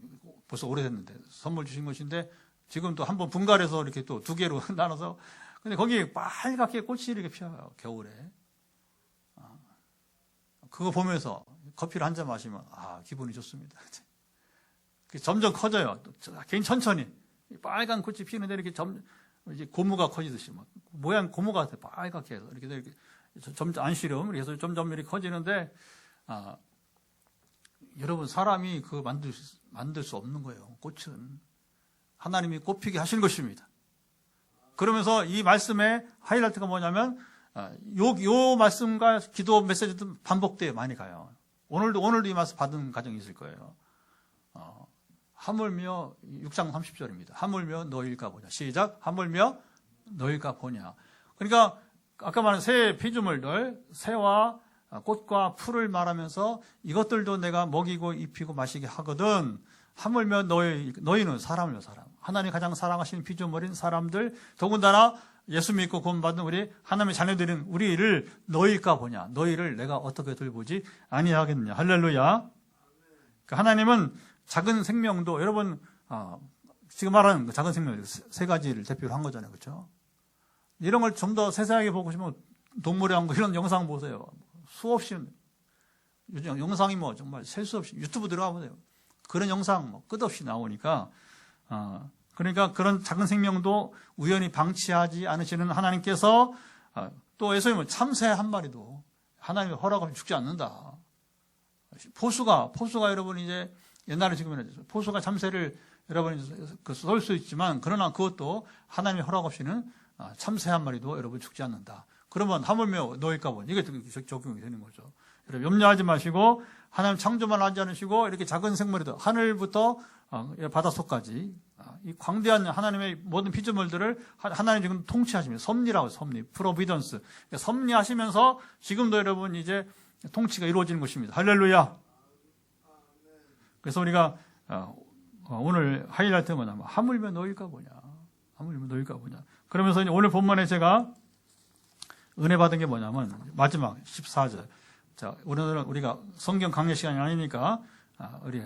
벌써 오래됐는데 선물 주신 것인데 지금 또 한번 분갈해서 이렇게 또 2개로 나눠서 근데 거기 빨갛게 꽃이 이렇게 피어요. 겨울에. 그거 보면서 커피를 한 잔 마시면 기분이 좋습니다. 점점 커져요. 괜히 천천히. 빨간 꽃이 피는데 이렇게 이제 고무가 커지듯이 막 모양 고무가 빨갛게 해서 이렇게 점점 안시름 그래서 점점 이렇게 커지는데 여러분 사람이 그 만들 수 없는 거예요. 꽃은 하나님이 꽃피게 하신 것입니다. 그러면서 이 말씀의 하이라이트가 뭐냐면 요 말씀과 기도 메시지도 반복돼요. 많이 가요. 오늘도 이 말씀 받은 가정이 있을 거예요. 하물며 6장 30절입니다. 하물며 너일까 보냐. 시작. 하물며 너일까 보냐. 그러니까 아까 말한 새 피조물들, 새와 꽃과 풀을 말하면서 이것들도 내가 먹이고 입히고 마시게 하거든. 하물며 너희는 사람이요 사람. 하나님이 가장 사랑하시는 피조물인 사람들, 더군다나 예수 믿고 구원받은 우리 하나님의 자녀들인 우리를 너희일까 보냐. 너희를 내가 어떻게 돌보지 아니하겠느냐. 할렐루야. 그러니까 하나님은 작은 생명도 여러분 지금 말하는 그 작은 생명 세 가지를 대표로 한 거잖아요. 그렇죠? 이런 걸 좀 더 세세하게 보고 싶으면 동물의 왕국 이런 영상 보세요. 수없이 요즘 영상이 뭐 정말 셀 수 없이 유튜브 들어가 보세요. 그런 영상 뭐 끝없이 나오니까 그러니까 그런 작은 생명도 우연히 방치하지 않으시는 하나님께서 또 예수님은 참새 한 마리도 하나님의 허락 없이 죽지 않는다. 포수가 여러분 이제 옛날에 지금은 포수가 참새를 여러분이 쏠 수 있지만 그러나 그것도 하나님의 허락 없이는 참새 한 마리도 여러분 죽지 않는다. 그러면 하물며 너희일까 보니 이게 적용이 되는 거죠. 여러분 염려하지 마시고 하나님 창조만 하지 않으시고 이렇게 작은 생물에도 하늘부터 바닷속까지 이 광대한 하나님의 모든 피조물들을 하나님 지금 통치하시면서 섭리라고 섭리, 프로비던스 섭리하시면서 지금도 여러분 이제 통치가 이루어지는 것입니다. 할렐루야. 그래서 우리가 오늘 하이라이트는 뭐냐면 하물며 너희일까 보냐. 하물며 너희일까 보냐. 그러면서 이제 오늘 본문에 제가 은혜 받은 게 뭐냐면 마지막 14절. 자, 오늘은 우리가 성경 강의 시간이 아니니까 우리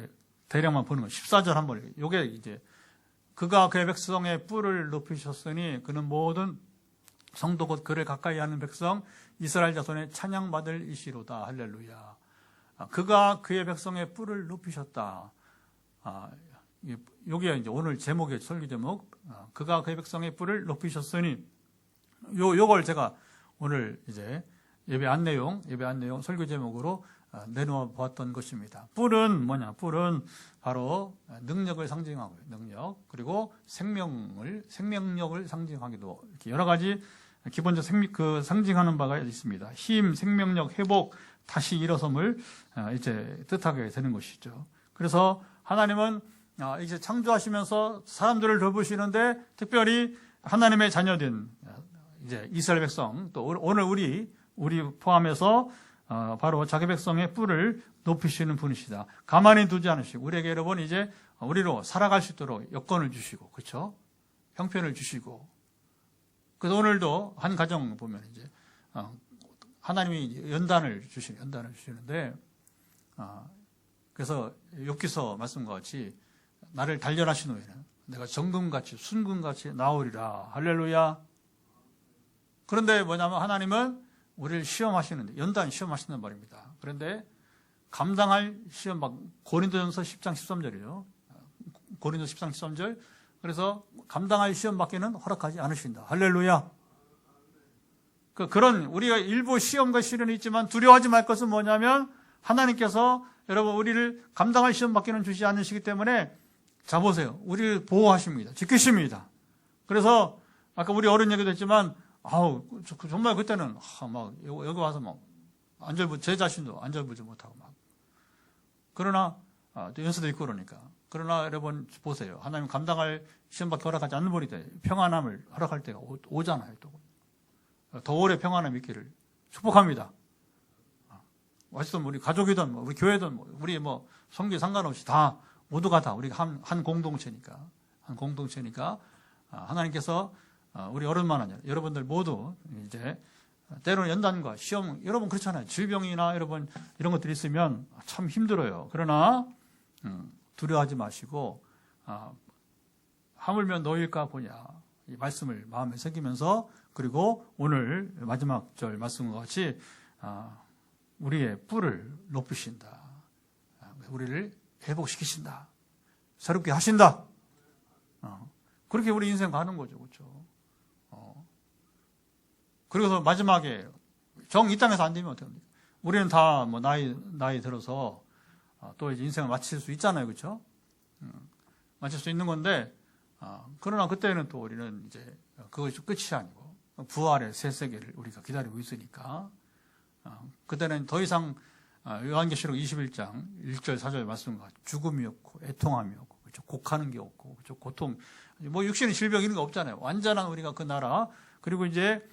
대략만 보는 거 14절 한번. 요게 이제 그가 그의 백성의 뿔을 높이셨으니 그는 모든 성도 곧 그를 가까이 하는 백성 이스라엘 자손의 찬양받을 이시로다. 할렐루야. 그가 그의 백성의 뿔을 높이셨다. 요게 이제 오늘 제목의 설교 제목. 그가 그의 백성의 뿔을 높이셨으니 요걸 제가 오늘 이제 예배 안내용 설교 제목으로 내놓아 보았던 것입니다. 뿔은 뭐냐? 뿔은 바로 능력을 상징하고요. 능력. 그리고 생명력을 상징하기도 이렇게 여러 가지 기본적 상징하는 바가 있습니다. 힘, 생명력, 회복, 다시 일어섬을 이제 뜻하게 되는 것이죠. 그래서 하나님은 이제 창조하시면서 사람들을 돌보시는데 특별히 하나님의 자녀된 이제 이스라엘 백성 또 오늘 우리 포함해서 바로 자기 백성의 뿔을 높이시는 분이시다. 가만히 두지 않으시고 우리에게 여러분 이제 우리로 살아갈 수 있도록 여건을 주시고 그렇죠? 형편을 주시고 그래서 오늘도 한 가정 보면 이제 하나님이 연단을 주시는데 그래서 욥기서 말씀과 같이 나를 단련하신 후에는 내가 정금같이 순금같이 나오리라. 할렐루야. 그런데 뭐냐면 하나님은 우리를 시험하시는데 연단 시험하신단 말입니다. 그런데 감당할 시험 고린도전서 10장 13절이죠. 고린도 10장 13절. 그래서 감당할 시험 받기는 허락하지 않으신다. 할렐루야. 그런 우리가 일부 시험과 시련이 있지만 두려워하지 말 것은 뭐냐면 하나님께서 여러분 우리를 감당할 시험 받기는 주지 않으시기 때문에 자 보세요. 우리를 보호하십니다. 지키십니다. 그래서 아까 우리 어른 얘기도 했지만 정말 그때는 막 여기 와서 막 제 자신도 안절부절 못하고 막 그러나 또 연수도 있고 그러니까 그러나 여러분 보세요. 하나님 감당할 시험받기 허락하지 않는 분이 돼 평안함을 허락할 때가 오잖아요. 또 더 오래 평안함 있기를 축복합니다. 어쨌든 우리 가족이든 우리 교회든 우리 성교 상관없이 다 모두가 다 우리가 한 공동체니까 하나님께서 우리 어른만 아니라 여러분들 모두 이제 때로는 연단과 시험 여러분 그렇잖아요. 질병이나 여러분 이런 것들이 있으면 참 힘들어요. 그러나 두려워하지 마시고 하물며 너희일까 보냐 이 말씀을 마음에 새기면서 그리고 오늘 마지막 절 말씀과 같이 우리의 뿔을 높이신다. 우리를 회복시키신다. 새롭게 하신다. 그렇게 우리 인생 가는 거죠. 그렇죠? 그래서 마지막에 정 이 땅에서 안 되면 어떻게 합니까? 우리는 다 뭐 나이 들어서 또 이제 인생을 마칠 수 있잖아요. 그렇죠? 마칠 수 있는 건데, 그러나 그때는 또 우리는 이제 그것이 끝이 아니고 부활의 새 세계를 우리가 기다리고 있으니까, 그때는 더 이상 요한계시록 21장 1절 4절 말씀과 죽음이 없고 애통함이 없고, 그렇죠? 곡하는 게 없고, 그렇죠? 고통, 뭐 육신의 질병 이런 거 없잖아요. 완전한 우리가 그 나라. 그리고 이제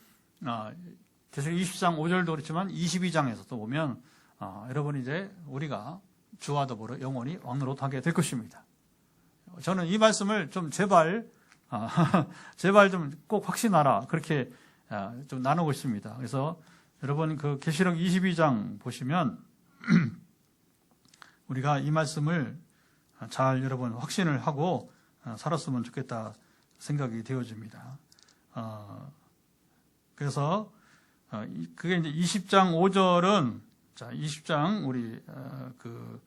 계속 20장 5절도 그렇지만 22장에서도 보면 여러분 이제 우리가 주와 더불어 영원히 왕노릇하게 될 것입니다. 저는 이 말씀을 좀 제발 좀 꼭 확신하라, 그렇게 좀 나누고 있습니다. 그래서 여러분 그 계시록 22장 보시면 우리가 이 말씀을 잘 여러분 확신을 하고 살았으면 좋겠다 생각이 되어집니다. 그래서 그게 이제 20장 5절은, 자 20장 우리 그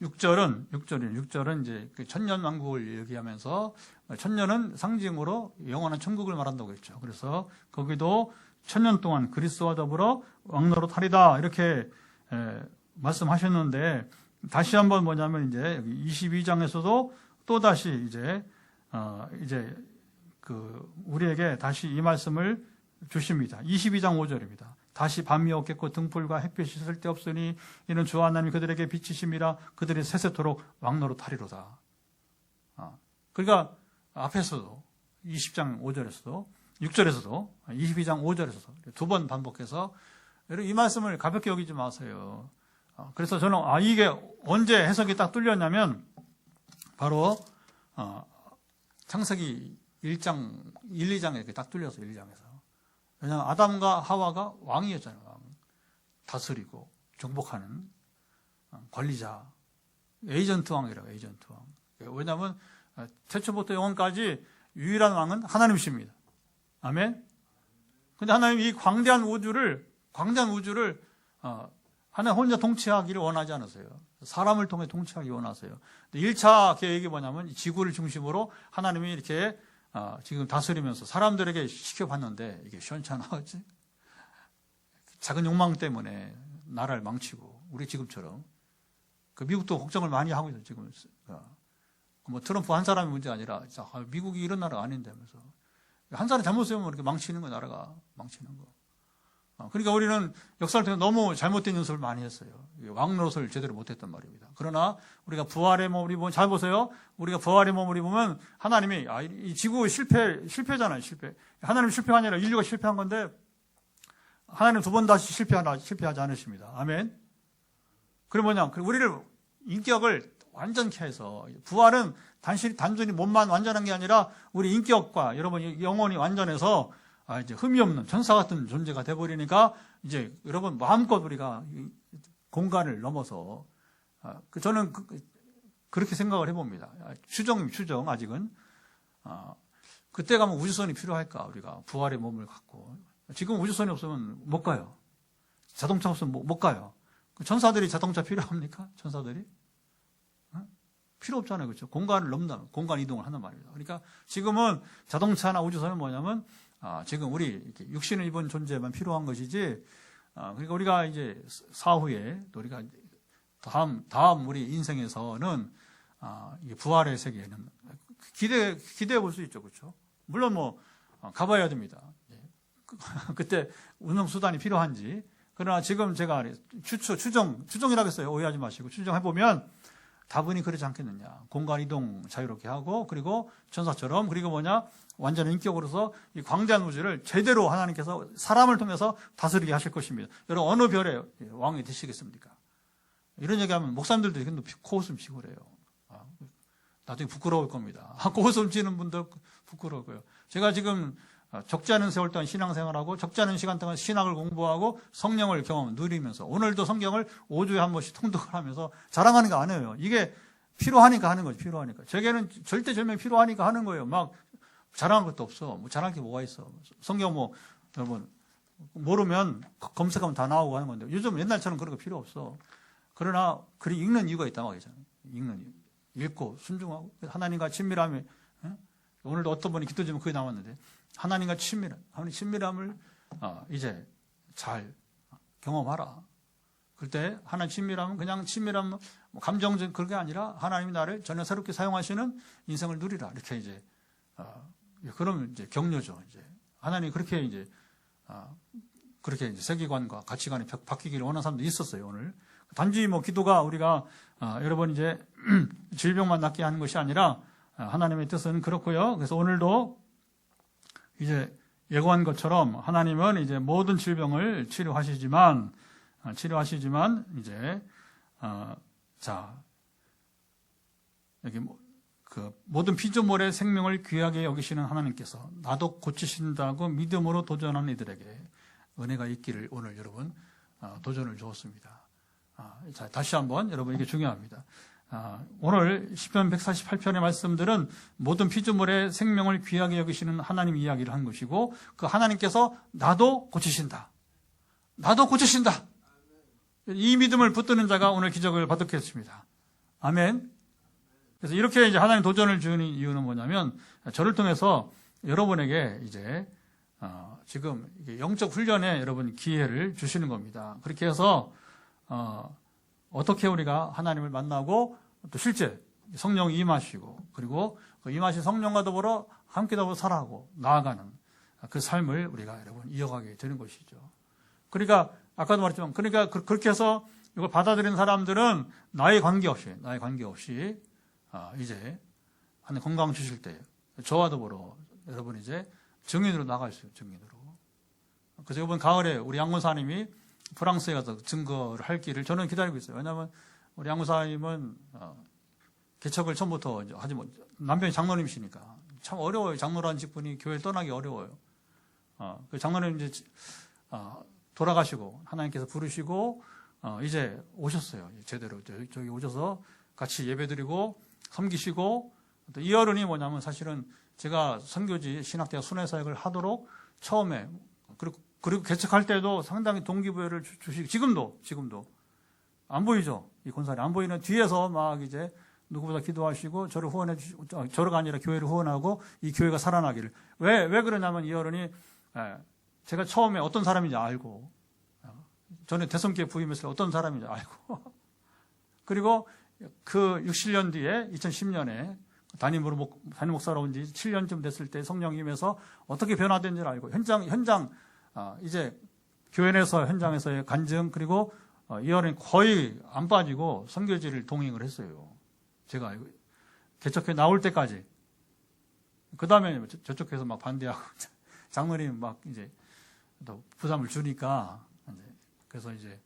6절은 이제 그 천년왕국을 얘기하면서, 천년은 상징으로 영원한 천국을 말한다고 했죠. 그래서 거기도 천년 동안 그리스도와 더불어 왕노릇하리다 이렇게 말씀하셨는데, 다시 한번 뭐냐면 이제 22장에서도 또 다시 이제 그 우리에게 다시 이 말씀을 주십니다. 22장 5절입니다. 다시 밤이 없겠고 등불과 햇빛이 쓸데없으니 이는 주 하나님이 그들에게 빛이심이라 그들이 세세토록 왕노릇하리로다. 그러니까 앞에서도 20장 5절에서도 6절에서도 22장 5절에서도 두 번 반복해서 이 말씀을 가볍게 여기지 마세요. 그래서 저는 이게 언제 해석이 딱 뚫렸냐면 바로 창세기 1장 1, 2장에 이렇게 딱 뚫렸어요. 1장에서. 왜냐하면 아담과 하와가 왕이었잖아요. 왕. 다스리고 정복하는 관리자, 에이전트 왕이라고. 에이전트 왕. 왜냐하면 태초부터 영원까지 유일한 왕은 하나님이십니다. 아멘. 근데 하나님 이 광대한 우주를 하나님 혼자 통치하기를 원하지 않으세요. 사람을 통해 통치하기 원하세요. 1차 계획이 뭐냐면 지구를 중심으로 하나님이 이렇게 지금 다스리면서 사람들에게 시켜봤는데 이게 시원찮아, 그렇지? 작은 욕망 때문에 나라를 망치고, 우리 지금처럼. 그 미국도 걱정을 많이 하고 있어요, 지금. 뭐 트럼프 한 사람의 문제가 아니라 미국이 이런 나라가 아닌다면서. 한 사람 잘못 쓰면 이렇게 망치는 거, 나라가 망치는 거. 그러니까 우리는 역사를 통해 너무 잘못된 연습을 많이 했어요. 왕노릇을 제대로 못했단 말입니다. 그러나 우리가 부활의 몸을 입으면, 잘 보세요. 우리가 부활의 몸을 입으면 하나님이 이 지구 실패잖아요. 실패. 하나님 실패가 아니라 인류가 실패한 건데 하나님 두 번 다시 실패하지 않으십니다. 아멘. 그럼 뭐냐? 우리를 인격을 완전케 해서, 부활은 단순히 몸만 완전한 게 아니라 우리 인격과 여러분 영혼이 완전해서 이제 흠이 없는 천사 같은 존재가 돼버리니까 이제 여러분 마음껏 우리가 공간을 넘어서, 저는 그렇게 생각을 해봅니다. 추정 아직은. 그때 가면 우주선이 필요할까? 우리가 부활의 몸을 갖고. 지금 우주선이 없으면 못 가요. 자동차 없으면 못 가요. 천사들이 자동차 필요합니까? 천사들이? 필요 없잖아요. 그렇죠? 공간을 넘는다. 공간 이동을 한단 말입니다. 그러니까 지금은 자동차나 우주선은 뭐냐면 지금 우리 이렇게 육신을 입은 존재만 필요한 것이지, 그러니까 우리가 이제 사후에 또 우리가 다음 우리 인생에서는 이 부활의 세계에는 기대해 볼 수 있죠, 그렇죠? 물론 뭐 가봐야 됩니다. 그때 운영 수단이 필요한지. 그러나 지금 제가 추정이라고 했어요. 오해하지 마시고 추정해 보면 다분히 그렇지 않겠느냐. 공간 이동 자유롭게 하고, 그리고 천사처럼, 그리고 뭐냐, 완전 인격으로서 이 광대한 우주를 제대로 하나님께서 사람을 통해서 다스리게 하실 것입니다. 여러분 어느 별의 왕이 되시겠습니까? 이런 얘기하면 목사님들도 이렇게 코웃음 치고 그래요. 나중에 부끄러울 겁니다. 코웃음 치는 분들 부끄러워요. 제가 지금 적지 않은 세월 동안 신앙생활하고 적지 않은 시간 동안 신학을 공부하고 성령을 누리면서 오늘도 성경을 5주에 한 번씩 통독을 하면서 자랑하는 거 아니에요. 이게 필요하니까 하는 거죠. 필요하니까. 제게는 절대절명 필요하니까 하는 거예요. 막 자랑할 것도 없어. 뭐 자랑할 게 뭐가 있어. 성경 여러분 모르면 검색하면 다 나오고 하는 건데 요즘 옛날처럼 그런 거 필요 없어. 그러나 글이 읽는 이유가 있단 말이잖아요. 읽고 순종하고 하나님과 친밀함에 오늘도 어떤 분이 기도 제목 그게 나왔는데 하나님과 친밀함을 이제 잘 경험하라. 그때 하나님 친밀함은 그냥 친밀함, 감정적인 그런 게 아니라 하나님이 나를 전혀 새롭게 사용하시는 인생을 누리라. 이렇게 이제 그러면 이제 격려죠. 이제 하나님이 그렇게 이제 세계관과 가치관이 바뀌기를 원하는 사람도 있었어요. 오늘 단지 뭐 기도가 우리가 여러분 이제 질병만 낫게 하는 것이 아니라 하나님의 뜻은 그렇고요. 그래서 오늘도 이제 예고한 것처럼 하나님은 이제 모든 질병을 치료하시지만 이제 여기 그 모든 피조물의 생명을 귀하게 여기시는 하나님께서 나도 고치신다고 믿음으로 도전하는 이들에게 은혜가 있기를 오늘 여러분 도전을 주었습니다. 자, 다시 한번 여러분 이게 중요합니다. 오늘 시편 148편의 말씀들은 모든 피조물의 생명을 귀하게 여기시는 하나님 이야기를 한 것이고 그 하나님께서 나도 고치신다. 이 믿음을 붙드는 자가 오늘 기적을 받겠습니다. 아멘. 그래서 이렇게 이제 하나님 도전을 주는 이유는 뭐냐면 저를 통해서 여러분에게 이제 지금 영적 훈련에 여러분 기회를 주시는 겁니다. 그렇게 해서 어떻게 우리가 하나님을 만나고 또 실제 성령이 임하시고 그리고 그 임하신 성령과 더불어 함께 더불어 살아가고 나아가는 그 삶을 우리가 여러분 이어가게 되는 것이죠. 그러니까 아까도 말했지만 그러니까 그렇게 해서 이걸 받아들이는 사람들은 나의 관계없이 이제 하나님 건강 주실 때 저와 더불어 여러분 이제 증인으로 나갈 수 있어요. 증인으로. 그래서 이번 가을에 우리 양문사님이 프랑스에 가서 증거를 할 길을 저는 기다리고 있어요. 왜냐하면 우리 양문사님은 개척을 처음부터 하지 못, 남편이 장로님이시니까 참 어려워요. 장로라는 직분이 교회를 떠나기 어려워요. 그 장로님 이제 돌아가시고 하나님께서 부르시고 이제 오셨어요. 제대로 저기 오셔서 같이 예배드리고 섬기시고 또 이 어른이 뭐냐면 사실은 제가 선교지 신학대학 순회사역을 하도록 처음에 그리고 개척할 때도 상당히 동기부여를 주시고 지금도 안 보이죠. 이 권사님 안 보이는 뒤에서 막 이제 누구보다 기도하시고 저를 후원해 주시고 저가 아니라 교회를 후원하고 이 교회가 살아나기를 왜 그러냐면 이 어른이 제가 처음에 어떤 사람인지 알고 전에 대성교회 부임했을 때 어떤 사람인지 알고 그리고 그 60년 뒤에 2010년에 담임 목사로 온 지 7년쯤 됐을 때 성령이 임해서 어떻게 변화된지를 알고 현장 이제 교회 내에서 현장에서의 간증 그리고 이 어른이 거의 안 빠지고 선교지를 동행을 했어요. 제가 알고 개척회 나올 때까지. 그 다음에 저쪽에서 막 반대하고 장로님 막 이제 또 부담을 주니까 그래서 이제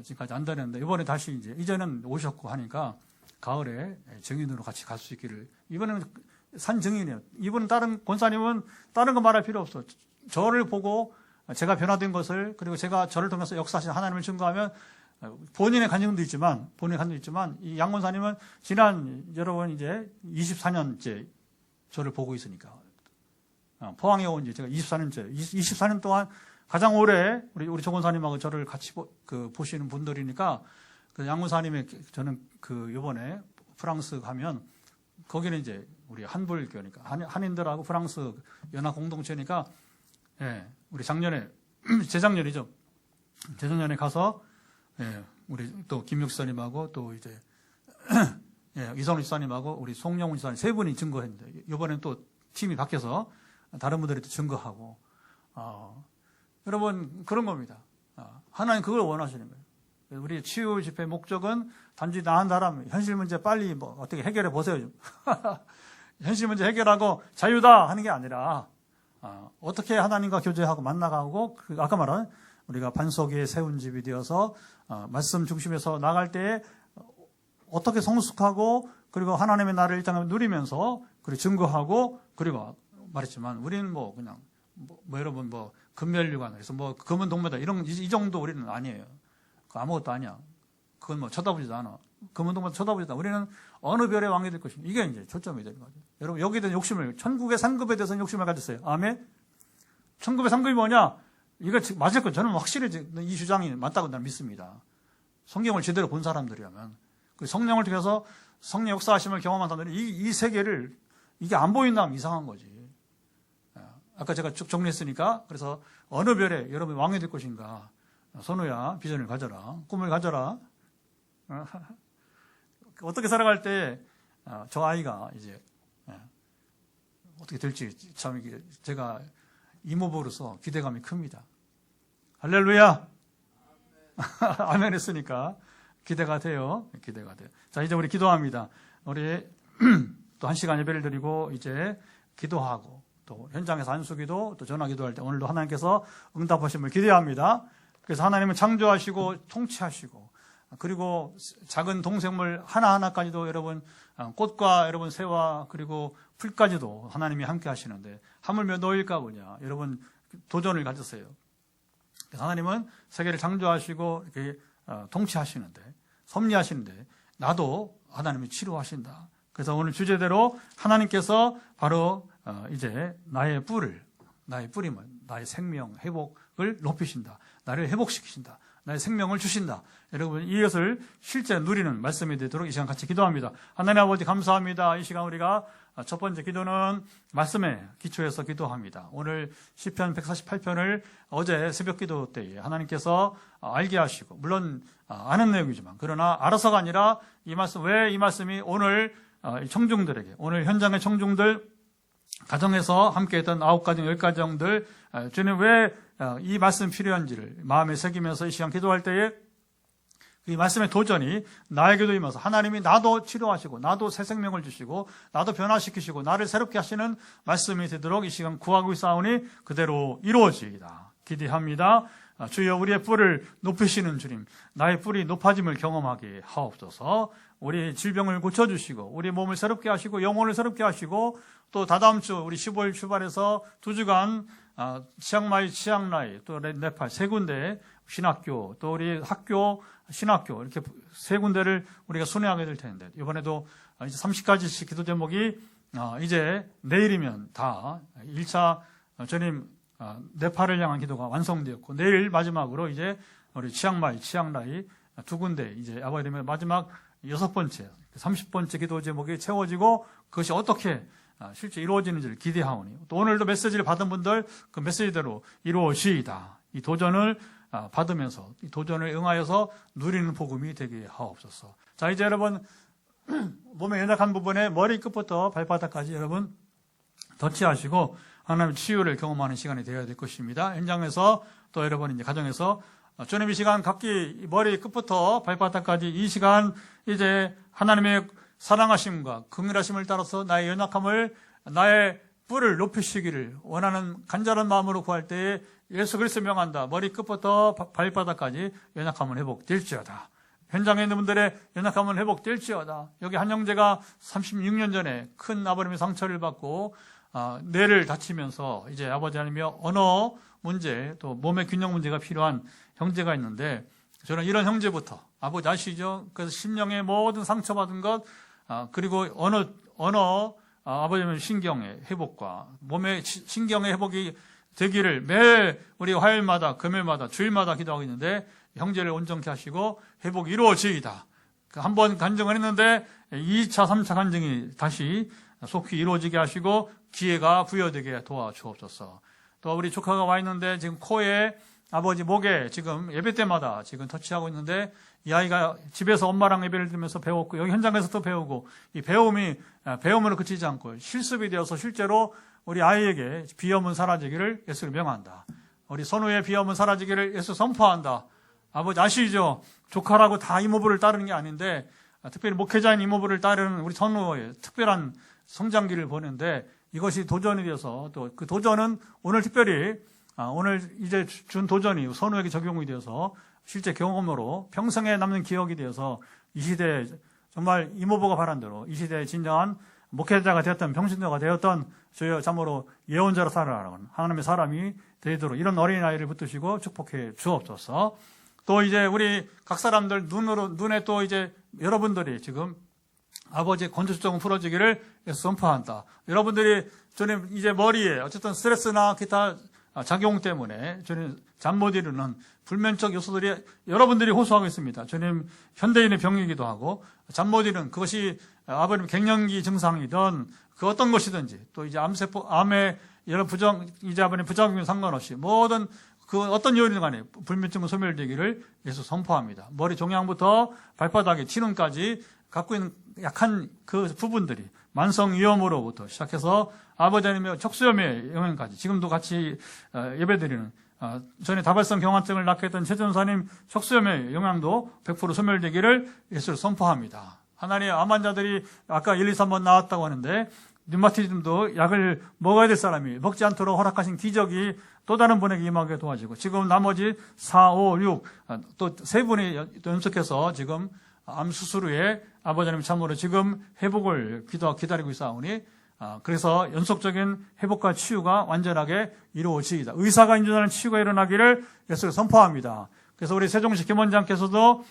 지금까지 안 다녔는데 이번에 다시 이제는 오셨고 하니까 가을에 증인으로 같이 갈 수 있기를 이번에는 산 증인이에요. 이분은 다른 권사님은 다른 거 말할 필요 없어. 저를 보고 제가 변화된 것을 그리고 제가 저를 통해서 역사하신 하나님을 증거하면 본인의 간증도 있지만 이 양 권사님은 지난 여러분 이제 24년째 저를 보고 있으니까 포항에 온 지 제가 24년 동안 가장 오래 우리 조 권사님하고 저를 같이 보시는 분들이니까 그 양 권사님의 저는 요번에 프랑스 가면 거기는 이제 우리 한불교니까 한인들하고 프랑스 연합 공동체니까 우리 재작년에 가서 우리 또 김육 지사님하고 또 이제 이선우 지사님하고 우리 송영훈 지사님 세 분이 증거했는데 이번엔 또 팀이 바뀌어서 다른 분들이 또 증거하고 여러분 그런 겁니다. 하나님 그걸 원하시는 거예요. 우리 치유 집회 목적은 단지 나한 사람 현실 문제 빨리 뭐 어떻게 해결해 보세요 좀. 현실 문제 해결하고 자유다 하는 게 아니라 어떻게 하나님과 교제하고 만나가고 아까 말한 우리가 반석 위에 세운 집이 되어서 말씀 중심에서 나갈 때에 어떻게 성숙하고 그리고 하나님의 나를 일단 누리면서 그리고 증거하고 그리고 말했지만 우리는 뭐 그냥 여러분 금멸류관 그래서 금은 동메달 이 정도 우리는 아니에요. 아무것도 아니야. 그건 쳐다보지도 않아. 금은 동메달 쳐다보지도 않아. 우리는 어느 별의 왕이 될 것인가. 이게 이제 초점이 되는 거죠. 여러분 여기에 대한 욕심을 천국의 상급에 대해서는 욕심을 가졌어요. 아멘. 천국의 상급이 뭐냐? 이거 맞을 거 저는 확실히 이 주장이 맞다고 나는 믿습니다. 성경을 제대로 본 사람들이라면 성령을 통해서 성령 역사하심을 경험한 사람들이 이 세계를 이게 안 보인다면 이상한 거지. 아까 제가 쭉 정리했으니까, 그래서 어느 별에 여러분이 왕이 될 것인가. 선우야, 비전을 가져라. 꿈을 가져라. 어떻게 살아갈 때, 저 아이가 이제, 어떻게 될지 참 제가 이모부로서 기대감이 큽니다. 할렐루야! 아멘 했으니까 기대가 돼요. 기대가 돼요. 자, 이제 우리 기도합니다. 우리 또 1시간 예배를 드리고 이제 기도하고 또 현장에서 안수기도 또 전화기도할 때 오늘도 하나님께서 응답하심을 기대합니다. 그래서 하나님은 창조하시고 통치하시고 그리고 작은 동생물 하나하나까지도 여러분 꽃과 여러분 새와 그리고 풀까지도 하나님이 함께 하시는데 하물며 너일까 보냐. 여러분 도전을 가졌어요. 그래서 하나님은 세계를 창조하시고 이렇게 통치하시는데 섭리하시는데 나도 하나님이 치료하신다. 그래서 오늘 주제대로 하나님께서 바로 이제 나의 뿌림은 나의 생명 회복을 높이신다. 나를 회복시키신다. 나의 생명을 주신다. 여러분 이것을 실제 누리는 말씀이 되도록 이 시간 같이 기도합니다. 하나님 아버지 감사합니다. 이 시간 우리가 첫 번째 기도는 말씀에 기초해서 기도합니다. 오늘 시편 148편을 어제 새벽 기도 때에 하나님께서 알게 하시고 물론 아는 내용이지만 그러나 알아서가 아니라 왜 이 말씀이 오늘 청중들에게 오늘 현장의 청중들 가정에서 함께했던 9가정 10가정들 주님 왜 이 말씀 필요한지를 마음에 새기면서 이 시간 기도할 때에 이 말씀의 도전이 나에게도 임해서 하나님이 나도 치료하시고 나도 새 생명을 주시고 나도 변화시키시고 나를 새롭게 하시는 말씀이 되도록 이 시간 구하고 있사오니 그대로 이루어지이다. 기대합니다. 주여 우리의 뿔을 높이시는 주님 나의 뿔이 높아짐을 경험하게 하옵소서. 우리 질병을 고쳐주시고 우리 몸을 새롭게 하시고 영혼을 새롭게 하시고 또 다다음 주 우리 15일 출발해서 2주간 치앙마이, 치앙라이 또 네팔 3군데 신학교 또 우리 학교 신학교 이렇게 3군데를 우리가 순회하게 될 텐데 이번에도 이제 30가지씩 기도 제목이 이제 내일이면 다 1차 주님 네팔을 향한 기도가 완성되었고 내일 마지막으로 이제 우리 치앙마이, 치앙라이 2군데 이제 아버님의 마지막 6번째 30번째 기도 제목이 채워지고 그것이 어떻게 실제 이루어지는지를 기대하오니 또 오늘도 메시지를 받은 분들 그 메시지대로 이루어지이다. 이 도전을 받으면서 이 도전을 응하여서 누리는 복음이 되게 하옵소서. 자 이제 여러분 몸의 연약한 부분에 머리 끝부터 발바닥까지 여러분 터치하시고 하나님의 치유를 경험하는 시간이 되어야 될 것입니다. 현장에서 또 여러분 이제 가정에서 주님 이 시간 각기 머리 끝부터 발바닥까지 이 시간 이제 하나님의 사랑하심과 긍휼하심을 따라서 나의 연약함을 나의 뿔을 높이시기를 원하는 간절한 마음으로 구할 때에 예수 그리스도 명한다. 머리 끝부터 발바닥까지 연약함은 회복될지어다. 현장에 있는 분들의 연약함은 회복될지어다. 여기 한 형제가 36년 전에 큰 아버님의 상처를 받고 뇌를 다치면서 이제 아버지 하나님이여 언어 문제 또 몸의 균형 문제가 필요한 형제가 있는데 저는 이런 형제부터 아버지 아시죠? 그래서 심령의 모든 상처받은 것 그리고 언어 아버지의 신경의 회복과 몸의 신경의 회복이 되기를 매일 우리 화요일마다 금요일마다 주일마다 기도하고 있는데 형제를 온전케 하시고 회복이 이루어지이다. 한번 간증을 했는데 2차 3차 간증이 다시 속히 이루어지게 하시고 기회가 부여되게 도와주옵소서. 또 우리 조카가 와 있는데 지금 코에 아버지 목에 지금 예배 때마다 지금 터치하고 있는데 이 아이가 집에서 엄마랑 예배를 드리면서 배웠고 여기 현장에서도 배우고 이 배움이 배움으로 그치지 않고 실습이 되어서 실제로 우리 아이에게 비염은 사라지기를 예수를 명한다. 우리 선우의 비염은 사라지기를 예수 선포한다. 아버지 아시죠? 조카라고 다 이모부를 따르는 게 아닌데 특별히 목회자인 이모부를 따르는 우리 선우의 특별한 성장기를 보는데 이것이 도전이 되어서 또 그 도전은 오늘 특별히 오늘 이제 준 도전이 선우에게 적용이 되어서 실제 경험으로 평생에 남는 기억이 되어서 이 시대에 정말 이모부가 바란 대로 이 시대에 진정한 목회자가 되었던 평신도가 되었던 주여 참으로 예언자로 살아가는 하나님의 사람이 되도록 이런 어린아이를 붙드시고 축복해 주옵소서. 또 이제 우리 각 사람들 눈에 또 이제 여러분들이 지금 아버지의 건조증 풀어지기를 선포한다. 여러분들이 저는 이제 머리에 어쨌든 스트레스나 기타 작용 때문에 저는 잠 못 이루는 불면증 요소들이 여러분들이 호소하고 있습니다. 저는 현대인의 병이기도 하고 잠 못 이루는 그것이 아버님 갱년기 증상이든 그 어떤 것이든지 또 이제 암의 여러 이제 아버님 부작용 상관없이 모든 그 어떤 요인을 간에 불면증은 소멸되기를 예수 선포합니다. 머리 종양부터 발바닥에 티눈까지 갖고 있는 약한 그 부분들이 만성 위염으로부터 시작해서 아버지 하나님의 척수염의 영향까지 지금도 같이 예배드리는 전에 다발성 경화증을 낳게 했던 최 전사님 척수염의 영향도 100% 소멸되기를 예수를 선포합니다. 하나님의 암 환자들이 아까 1, 2, 3번 나왔다고 하는데 류마티즘도 약을 먹어야 될 사람이 먹지 않도록 허락하신 기적이 또 다른 분에게 임하게 도와지고 지금 나머지 4, 5, 6 또 세 분이 연속해서 지금 암 수술 후에 아버지 하나님 참으로 지금 회복을 기다리고 있사오니 그래서 연속적인 회복과 치유가 완전하게 이루어지이다. 의사가 인정하는 치유가 일어나기를 예수를 선포합니다. 그래서 우리 세종시 김원장께서도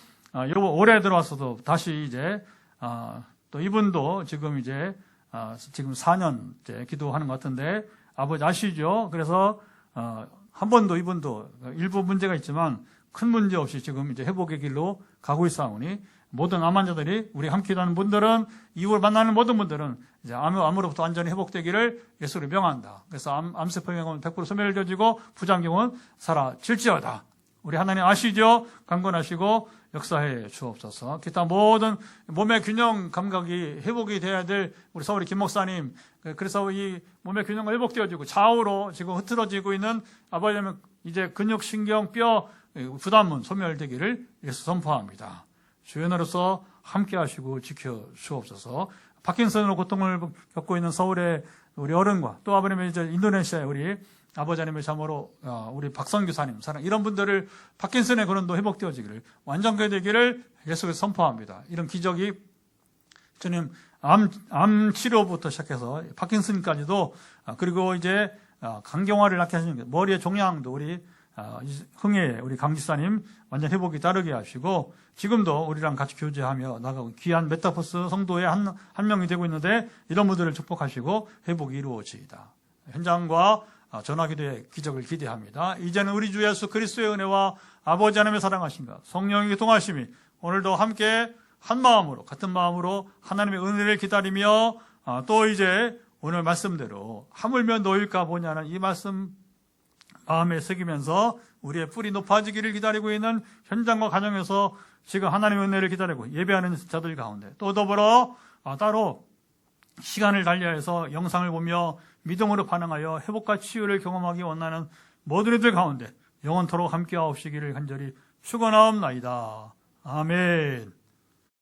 올해 들어와서도 다시 이제 또 이분도 지금 이제 지금 4년째 기도하는 것 같은데 아버지 아시죠? 그래서 한 번도 이분도 일부 문제가 있지만 큰 문제 없이 지금 이제 회복의 길로 가고 있사오니 모든 암 환자들이 우리 함께 기도하는 분들은 이후를 만나는 모든 분들은 이제 암으로부터 완전히 회복되기를 예수를 명한다. 그래서 암세포병은 100% 소멸되어지고 부작용은 사라질지어다. 우리 하나님 아시죠? 강건하시고 역사해 주옵소서. 기타 모든 몸의 균형 감각이 회복이 돼야 될 우리 서울의 김 목사님. 그래서 이 몸의 균형이 회복되어지고 좌우로 지금 흐트러지고 있는 아버지는 이제 근육, 신경, 뼈 부담은 소멸되기를 예수 선포합니다. 주연으로서 함께 하시고 지켜 주옵소서. 파킨슨으로 고통을 겪고 있는 서울의 우리 어른과 또 아버님의 이제 인도네시아의 우리 아버지 하나님의 참으로 우리 박성규사님 사랑 이런 분들을 파킨슨의 근원도 회복되어지기를 완전케 되기를 예수께서 선포합니다. 이런 기적이 주님 암 치료부터 시작해서 파킨슨까지도 그리고 이제 강경화를 낳게 하시는 머리의 종양도 우리 흥해 우리 강지사님 완전 회복이 따르게 하시고 지금도 우리랑 같이 교제하며 나가고 귀한 메타포스 성도의 한 명이 되고 있는데 이런 분들을 축복하시고 회복이 이루어지이다. 현장과 전화기도의 기적을 기대합니다. 이제는 우리 주 예수 그리스도의 은혜와 아버지 하나님의 사랑하심과 성령의 동하심이 오늘도 함께 한 마음으로 같은 마음으로 하나님의 은혜를 기다리며 또 이제 오늘 말씀대로 하물며 놓일까 보냐는 이 말씀 마음에 새기면서 우리의 뿌리 높아지기를 기다리고 있는 현장과 가정에서 지금 하나님의 은혜를 기다리고 예배하는 자들 가운데 또 더불어 따로 시간을 달리해서 영상을 보며 믿음으로 반응하여 회복과 치유를 경험하기 원하는 모든 이들 가운데 영원토록 함께하옵시기를 간절히 축원하옵나이다. 아멘.